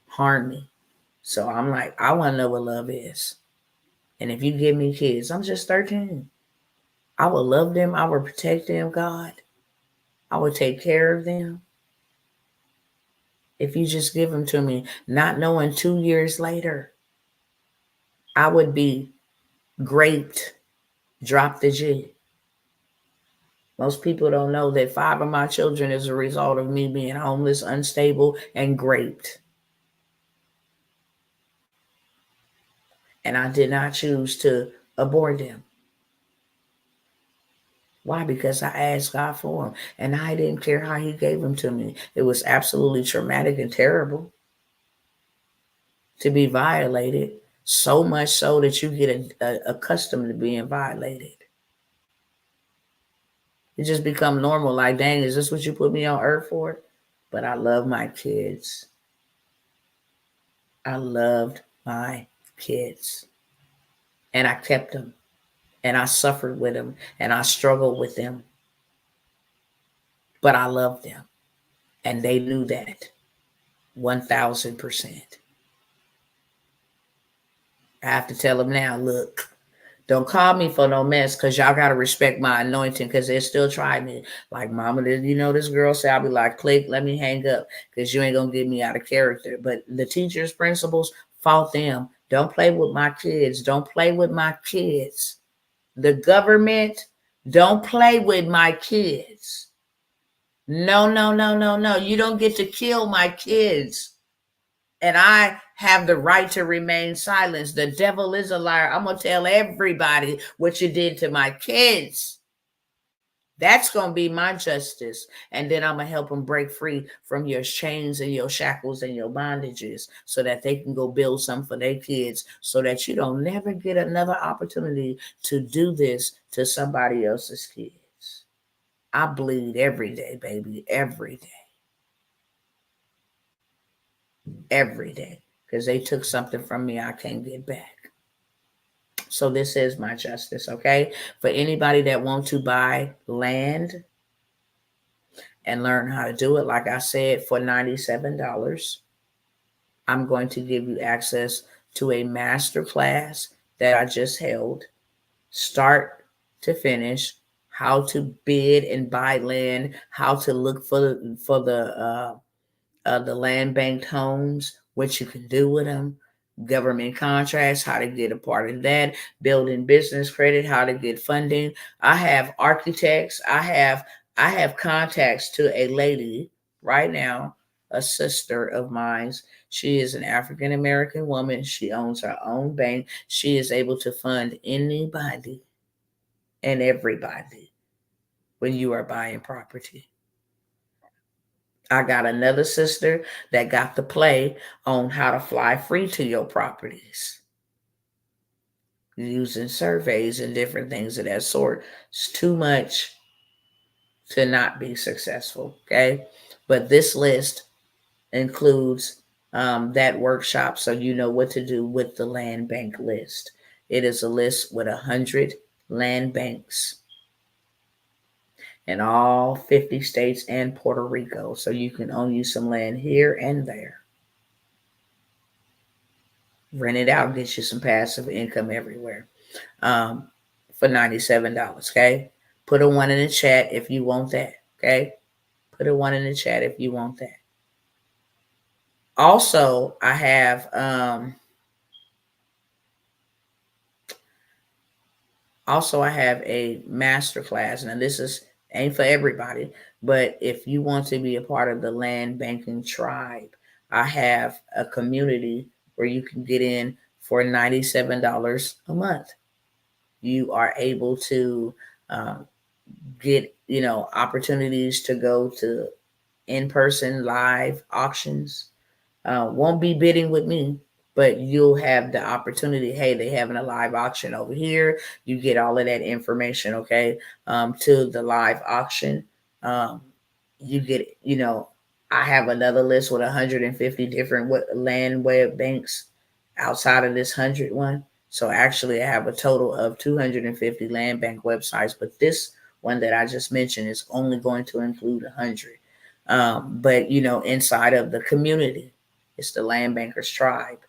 harm me. So I'm like, I want to know what love is. And if you give me kids, I'm just 13. I will love them. I will protect them, God. I will take care of them. If you just give them to me, not knowing 2 years later, I would be graped, drop the G. Most people don't know that 5 of my children is a result of me being homeless, unstable, and graped. And I did not choose to abort them. Why? Because I asked God for them. And I didn't care how he gave them to me. It was absolutely traumatic and terrible to be violated. So much so that you get accustomed to being violated. It just become normal. Like, dang, is this what you put me on earth for? But I love my kids. I loved my kids. And I kept them. And I suffered with them. And I struggled with them. But I loved them. And they knew that 1,000%. I have to tell them now, look, don't call me for no mess because y'all got to respect my anointing because they still try me. Like, mama, this girl said, I'll be like, click, let me hang up because you ain't going to get me out of character. But the teachers, principals, fought them. Don't play with my kids. Don't play with my kids. The government, don't play with my kids. No. You don't get to kill my kids. And I have the right to remain silent. The devil is a liar. I'm going to tell everybody what you did to my kids. That's going to be my justice. And then I'm going to help them break free from your chains and your shackles and your bondages so that they can go build something for their kids so that you don't never get another opportunity to do this to somebody else's kids. I bleed every day, baby, every day. Every day. Because they took something from me I can't get back. So this is my justice, okay? For anybody that wants to buy land and learn how to do it, like I said, for $97, I'm going to give you access to a master class that I just held, start to finish, how to bid and buy land, how to look for the land banked homes, what you can do with them, government contracts, how to get a part of that, building business credit, how to get funding. I have architects. I have contacts to a lady right now, a sister of mine. She is an African American woman. She owns her own bank. She is able to fund anybody and everybody when you are buying property. I got another sister that got the play on how to fly free to your properties using surveys and different things of that sort. It's too much to not be successful, okay? But this list includes that workshop so you know what to do with the land bank list. It is a list with 100 land banks in all 50 states and Puerto Rico, so you can own you some land here and there. Rent it out, get you some passive income everywhere for $97, okay? Put a 1 in the chat if you want that, okay? Put a 1 in the chat if you want that. Also, I have a master class. Now, this ain't for everybody, but if you want to be a part of the land banking tribe, I have a community where you can get in for $97 a month. You are able to get, opportunities to go to in-person live auctions. Won't be bidding with me, but you'll have the opportunity. Hey, they having a live auction over here. You get all of that information, okay, to the live auction. You get, I have another list with 150 different land web banks outside of this 100 one. So actually, I have a total of 250 land bank websites, but this one that I just mentioned is only going to include 100. But inside of the community, it's the land bankers tribe,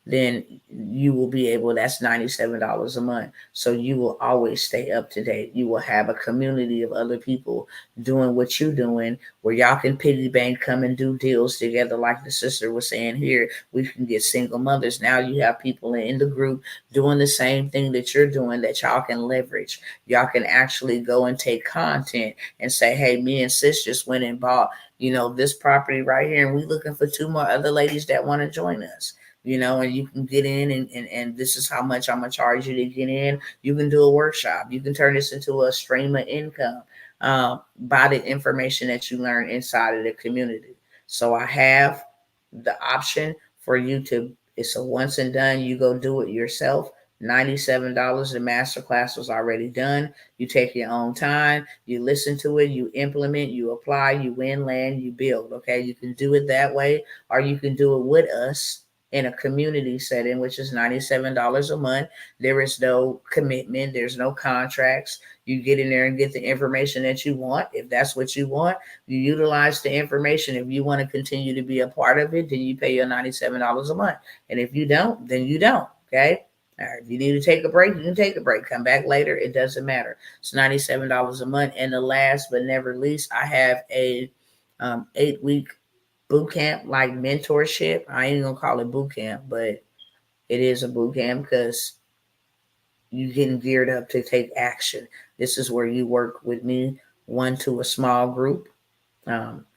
then you will be able, that's $97 a month. So you will always stay up to date. You will have a community of other people doing what you're doing, where y'all can piggy bank, come and do deals together. Like the sister was saying here, we can get single mothers. Now you have people in the group doing the same thing that you're doing that y'all can leverage. Y'all can actually go and take content and say, hey, me and sis just went and bought, this property right here, and we looking for 2 more other ladies that want to join us. And you can get in and this is how much I'm going to charge you to get in. You can do a workshop. You can turn this into a stream of income by the information that you learn inside of the community. So I have the option for you to, it's a once and done, you go do it yourself. $97. The masterclass was already done. You take your own time, you listen to it, you implement, you apply, you win land, you build. Okay, you can do it that way, or you can do it with us in a community setting, which is $97 a month. There is no commitment. There's no contracts. You get in there and get the information that you want. If that's what you want, you utilize the information. If you want to continue to be a part of it, then you pay your $97 a month. And if you don't, then you don't. Okay. All right. If you need to take a break, you can take a break. Come back later. It doesn't matter. It's $97 a month. And the last but never least, I have a 8-week boot camp, like mentorship. I ain't gonna call it boot camp, but it is a boot camp because you getting geared up to take action. This is where you work with me, 1 to a small group,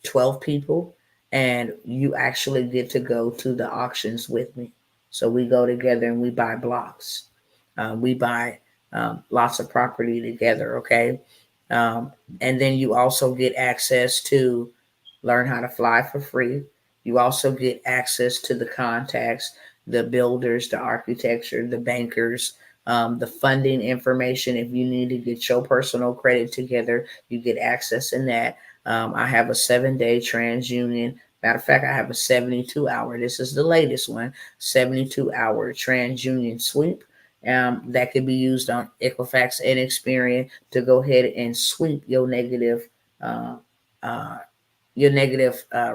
12 people, and you actually get to go to the auctions with me. So we go together and we buy blocks. We buy lots of property together, okay? And then you also get access to learn how to fly for free. You also get access to the contacts, the builders, the architecture, the bankers, the funding information. If you need to get your personal credit together, you get access in that. I have a 7-day TransUnion. Matter of fact, I have a 72-hour. This is the latest one, 72-hour TransUnion sweep. That could be used on Equifax and Experian to go ahead and sweep your negative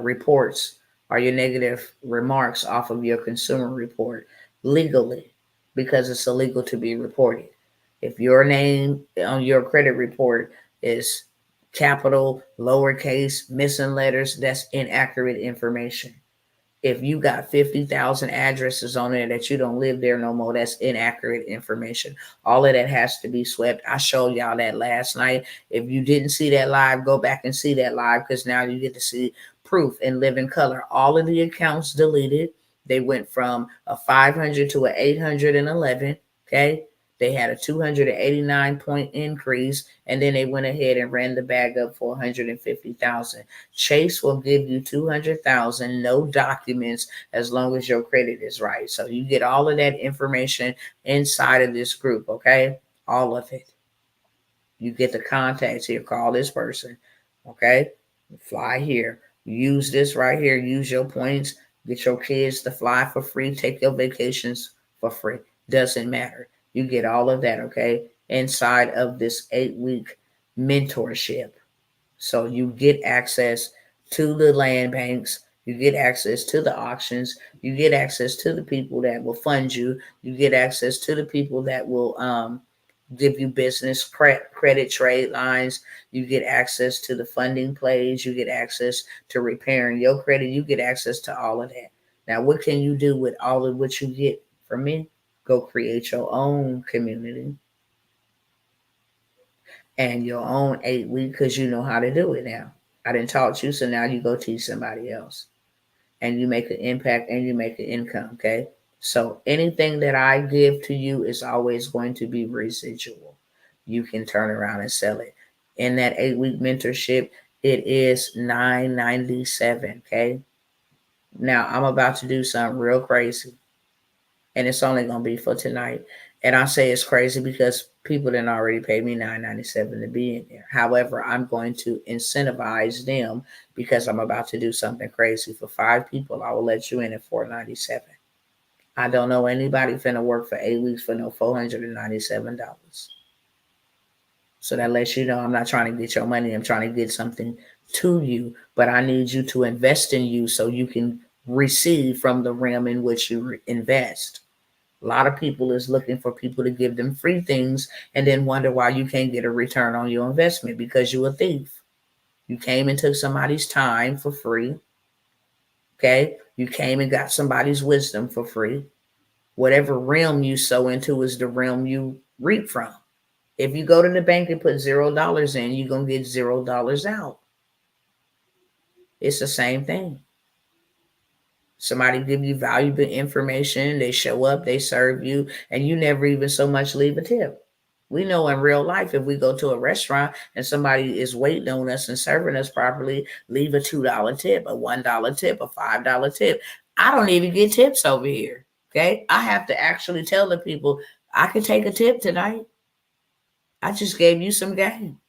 reports or your negative remarks off of your consumer report. legally because it's illegal to be reported. If your name on your credit report is capital, lowercase, missing letters, that's inaccurate information. If you got 50,000 addresses on there that you don't live there no more, that's inaccurate information. All of that has to be swept. I showed y'all that last night. If you didn't see that live, go back and see that live because now you get to see proof in living color. All of the accounts deleted. They went from a 500 to a 811. Okay. They had a 289-point increase, and then they went ahead and ran the bag up for 150,000. Chase will give you 200,000, no documents, as long as your credit is right. So you get all of that information inside of this group, okay? All of it. You get the contacts here. Call this person, okay? Fly here. Use this right here. Use your points. Get your kids to fly for free. Take your vacations for free. Doesn't matter. You get all of that, okay? Inside of this 8-week mentorship. So you get access to the land banks, you get access to the auctions, you get access to the people that will fund you, you get access to the people that will give you business credit trade lines, you get access to the funding plays, you get access to repairing your credit, you get access to all of that. Now, what can you do with all of what you get from me? Go create your own community and your own 8-week because you know how to do it now. I didn't taught you, so now you go teach somebody else. And you make an impact and you make an income, okay? So anything that I give to you is always going to be residual. You can turn around and sell it. In that 8-week mentorship, it is $997, okay? Now, I'm about to do something real crazy. And it's only going to be for tonight. And I say it's crazy because people didn't already pay me $997 to be in there. However, I'm going to incentivize them because I'm about to do something crazy. For 5 people, I will let you in at $497. I don't know anybody finna work for 8 weeks for no $497. So that lets you know I'm not trying to get your money. I'm trying to get something to you. But I need you to invest in you so you can receive from the realm in which you invest. A lot of people is looking for people to give them free things and then wonder why you can't get a return on your investment because you're a thief. You came and took somebody's time for free. Okay? You came and got somebody's wisdom for free. Whatever realm you sow into is the realm you reap from. If you go to the bank and put $0 in, you're going to get $0 out. It's the same thing. Somebody give you valuable information, they show up, they serve you, and you never even so much leave a tip. We know in real life, if we go to a restaurant and somebody is waiting on us and serving us properly, leave a $2 tip, a $1 tip, a $5 tip. I don't even get tips over here. Okay. I have to actually tell the people, I can take a tip tonight. I just gave you some game.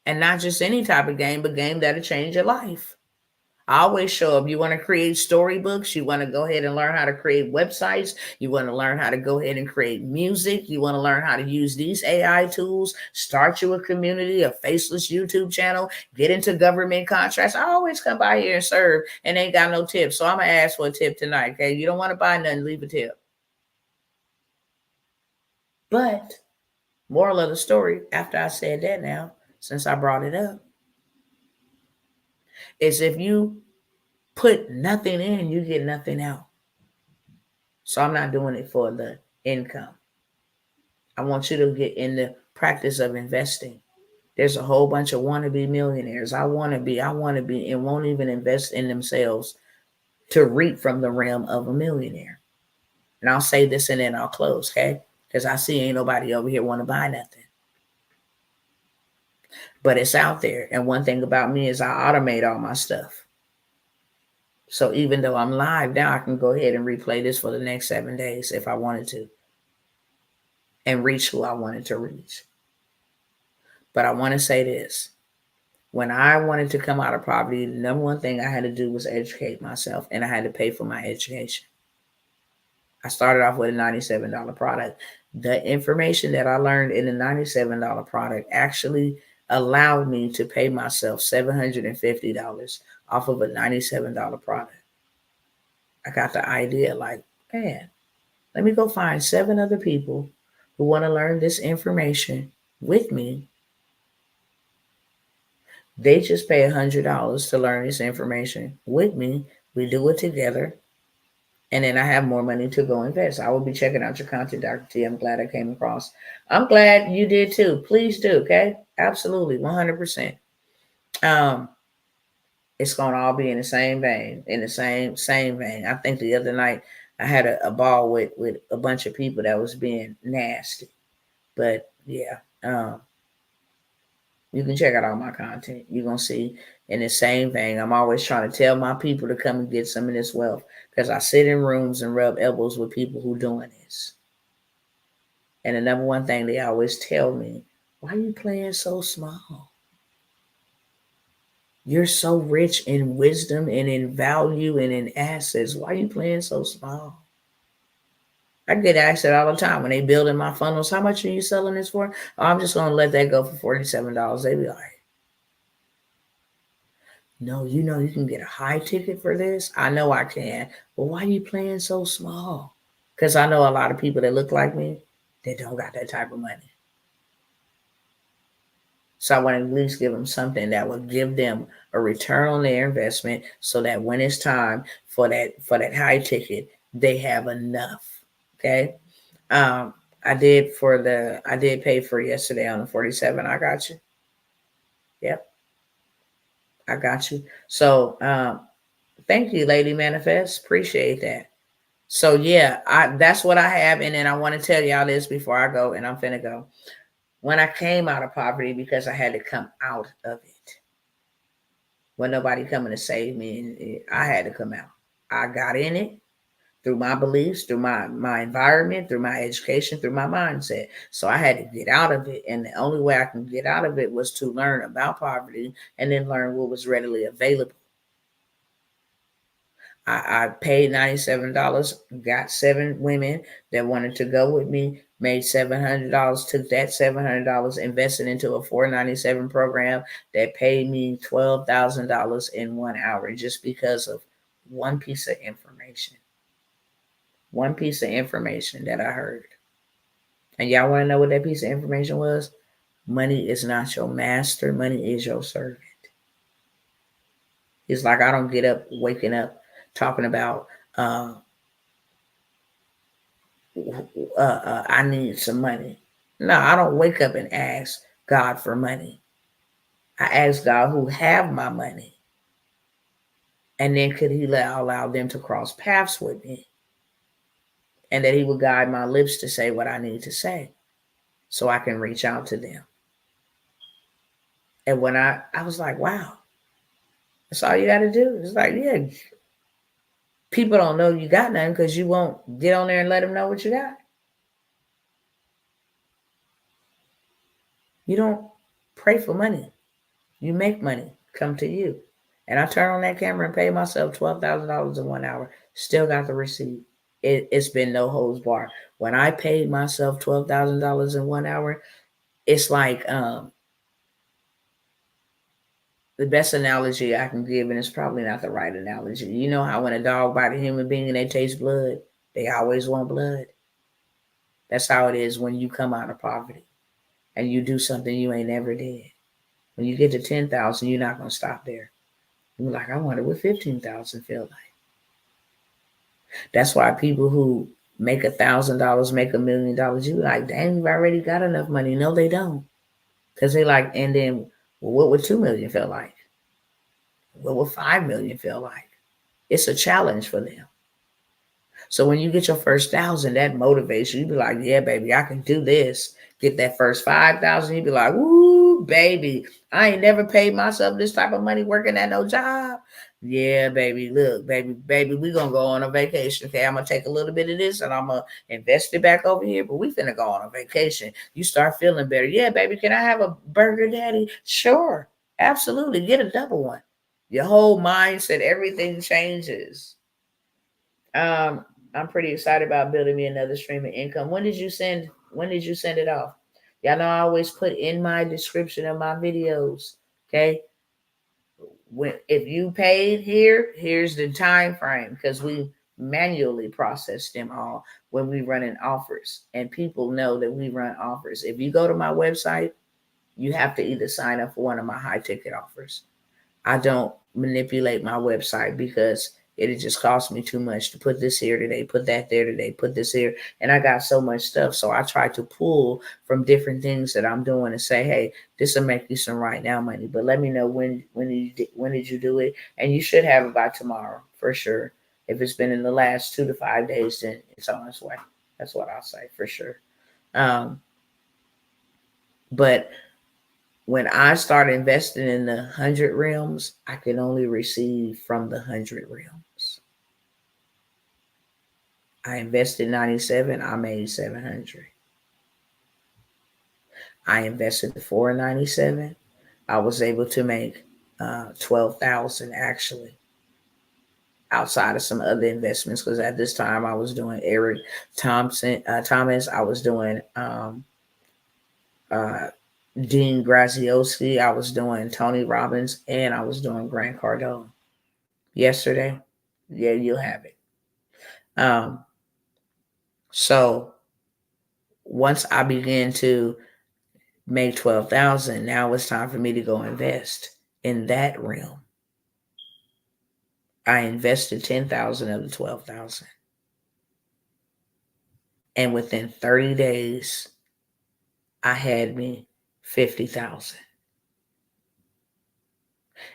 And not just any type of game, but game that'll change your life. I always show up. You want to create storybooks. You want to go ahead and learn how to create websites. You want to learn how to go ahead and create music. You want to learn how to use these AI tools. Start you a community, a faceless YouTube channel. Get into government contracts. I always come by here and serve and ain't got no tips. So I'm going to ask for a tip tonight. Okay. You don't want to buy nothing, leave a tip. But moral of the story, after I said that now, since I brought it up, is if you put nothing in, you get nothing out. So I'm not doing it for the income. I want you to get in the practice of investing. There's a whole bunch of wannabe millionaires. I want to be, and won't even invest in themselves to reap from the realm of a millionaire. And I'll say this and then I'll close, okay? Because I see ain't nobody over here want to buy nothing. But it's out there. And one thing about me is I automate all my stuff. So even though I'm live now, I can go ahead and replay this for the next 7 days if I wanted to and reach who I wanted to reach. But I want to say this. When I wanted to come out of poverty, the number one thing I had to do was educate myself, and I had to pay for my education. I started off with a $97 product. The information that I learned in the $97 product actually allowed me to pay myself $750 off of a $97 product. I got the idea like, Man, let me go find 7 other people who want to learn this information with me. They just pay $100 to learn this information with me. We do it together. And then I have more money to go invest. I will be checking out your content, Dr. T. I'm glad I came across. I'm glad you did too. Please do, okay? Absolutely, 100%. It's gonna all be in the same vein, in the same vein. I think the other night I had a ball with a bunch of people that was being nasty. But yeah, you can check out all my content. You're gonna see in the same vein. I'm always trying to tell my people to come and get some of this wealth because I sit in rooms and rub elbows with people who doing this. And the number one thing they always tell me, why are you playing so small? You're so rich in wisdom and in value and in assets. Why are you playing so small? I get asked that all the time when they building my funnels. How much are you selling this for? Oh, I'm just gonna let that go for $47. They be like, no, you know you can get a high ticket for this. I know I can. But why are you playing so small? Because I know a lot of people that look like me that don't got that type of money. So I want to at least give them something that will give them a return on their investment so that when it's time for that high ticket, they have enough. Okay. I did pay for yesterday on the 47. I got you. Yep. I got you. So thank you, Lady Manifest. Appreciate that. So yeah, that's what I have. And then I want to tell y'all this before I go, and I'm finna go. When I came out of poverty, because I had to come out of it. When nobody coming to save me, I had to come out. I got in it through my beliefs, through my environment, through my education, through my mindset. So I had to get out of it. And the only way I can get out of it was to learn about poverty and then learn what was readily available. I paid $97, got 7 women that wanted to go with me, made $700, took that $700, invested into a $497 program that paid me $12,000 in 1 hour just because of one piece of information. One piece of information that I heard. And y'all want to know what that piece of information was? Money is not your master. Money is your servant. It's like I don't get up, waking up, talking about I need some money. No, I don't wake up and ask God for money. I ask God who have my money. And then could he allow them to cross paths with me? And that he would guide my lips to say what I need to say so I can reach out to them. And when I was like, wow, that's all you got to do. It's like, yeah, people don't know you got nothing because you won't get on there and let them know what you got. You don't pray for money. You make money come to you. And I turn on that camera and pay myself $12,000 in 1 hour. Still got the receipt. It's been no holds bar. When I paid myself $12,000 in 1 hour, it's like the best analogy I can give, and it's probably not the right analogy. You know how when a dog bites a human being and they taste blood, they always want blood. That's how it is when you come out of poverty and you do something you ain't never did. When you get to 10,000, you're not gonna stop there. You're like, I wonder what 15,000 feel like. That's why people who make $1,000 make $1 million. You like, dang, you've already got enough money. No, they don't, because they like. And then, well, what would 2 million feel like? What would 5 million feel like? It's a challenge for them. So when you get your first 1,000, that motivates you. You be like, yeah, baby, I can do this. Get that first 5,000. You be like, woo, baby, I ain't never paid myself this type of money working at no job. Yeah, baby, look, baby, we gonna go on a vacation. Okay, I'm gonna take a little bit of this and I'm gonna invest it back over here. But we finna go on a vacation. You start feeling better. Yeah, baby, can I have a burger, daddy? Sure, absolutely. Get a double one. Your whole mindset, everything changes. I'm pretty excited about building me another stream of income. When did you send it off? Y'all know I always put in my description of my videos. Okay. If you paid here's the time frame, because we manually process them all when we run in offers. And people know that we run offers. If you go to my website, you have to either sign up for one of my high ticket offers. I don't manipulate my website because it just costs me too much to put this here today, put that there today, put this here. And I got so much stuff. So I try to pull from different things that I'm doing and say, hey, this will make you some right now money. But let me know when did you do it? And you should have it by tomorrow for sure. If it's been in the last 2 to 5 days, then it's on its way. That's what I'll say for sure. But when I started investing in the 100 realms, I could only receive from the 100 realms. I invested 97, I made 700. I invested the 497, I was able to make 12,000 actually, outside of some other investments, because at this time I was doing Eric Thomas, I was doing Dean Graziosi, I was doing Tony Robbins, and I was doing Grant Cardone. Yesterday, yeah, you'll have it. So once I began to make 12,000, now it's time for me to go invest in that realm. I invested 10,000 of the 12,000, and within 30 days, I had me 50,000.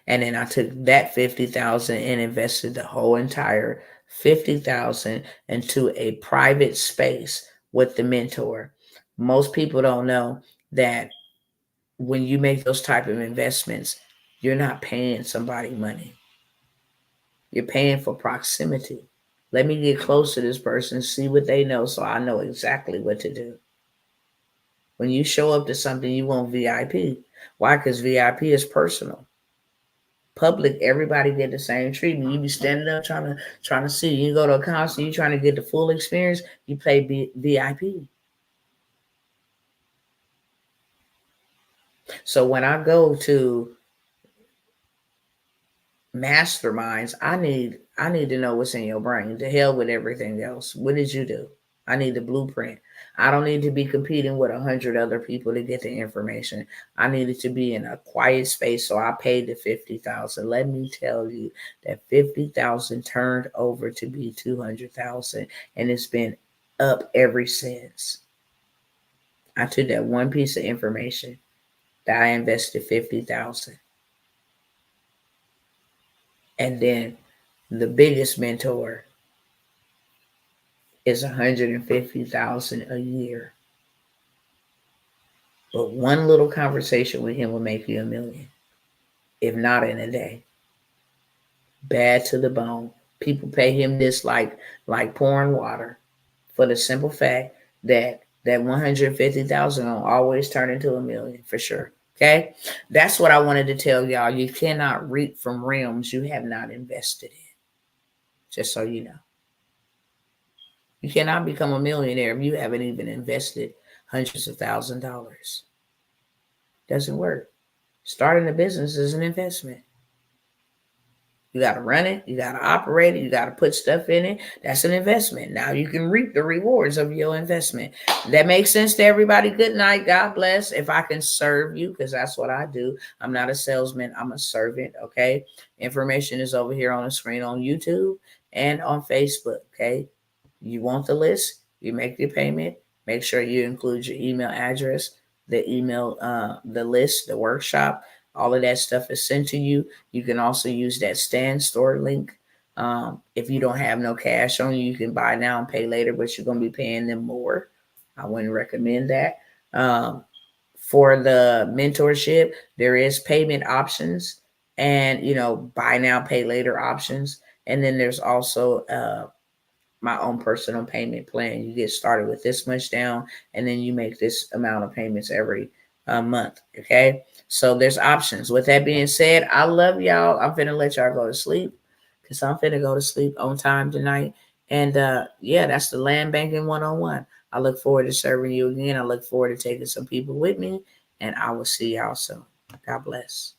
And then I took that 50,000 and invested the whole entire 50,000 into a private space with the mentor. Most people don't know that when you make those type of investments, you're not paying somebody money. You're paying for proximity. Let me get close to this person, see what they know, so I know exactly what to do. When you show up to something, you want VIP. Why? Because VIP is personal. Public, everybody get the same treatment. You be standing up trying to see. You go to a concert, you trying to get the full experience. You pay VIP. So when I go to masterminds, I need to know what's in your brain. To hell with everything else. What did you do? I need the blueprint. I don't need to be competing with 100 other people to get the information. I needed to be in a quiet space, so I paid the 50,000. Let me tell you that 50,000 turned over to be 200,000, and it's been up ever since. I took that one piece of information that I invested 50,000. And then the biggest mentor is 150,000 a year. But one little conversation with him will make you $1 million, if not in a day. Bad to the bone. People pay him this like pouring water, for the simple fact that 150,000 will always turn into $1 million for sure. Okay, that's what I wanted to tell y'all. You cannot reap from realms you have not invested in. Just so you know. You cannot become a millionaire if you haven't even invested hundreds of thousands of dollars. Doesn't work. Starting a business is an investment. You got to run it. You got to operate it. You got to put stuff in it. That's an investment. Now you can reap the rewards of your investment. That makes sense to everybody. Good night. God bless. If I can serve you, because that's what I do. I'm not a salesman. I'm a servant. Okay. Information is over here on the screen on YouTube and on Facebook. Okay. You want the list? You make your payment. Make sure you include your email address, the email, the list, the workshop. All of that stuff is sent to you. You can also use that Stand Store link. If you don't have no cash on you, you can buy now and pay later, but you're going to be paying them more. I wouldn't recommend that. For the mentorship, there is payment options and, buy now, pay later options. And then there's also my own personal payment plan. You get started with this much down, and then you make this amount of payments every month. Okay. So there's options. With that being said, I love y'all. I'm finna let y'all go to sleep because I'm finna go to sleep on time tonight. And yeah, that's the Land Banking 101. I look forward to serving you again. I look forward to taking some people with me, and I will see y'all soon. God bless.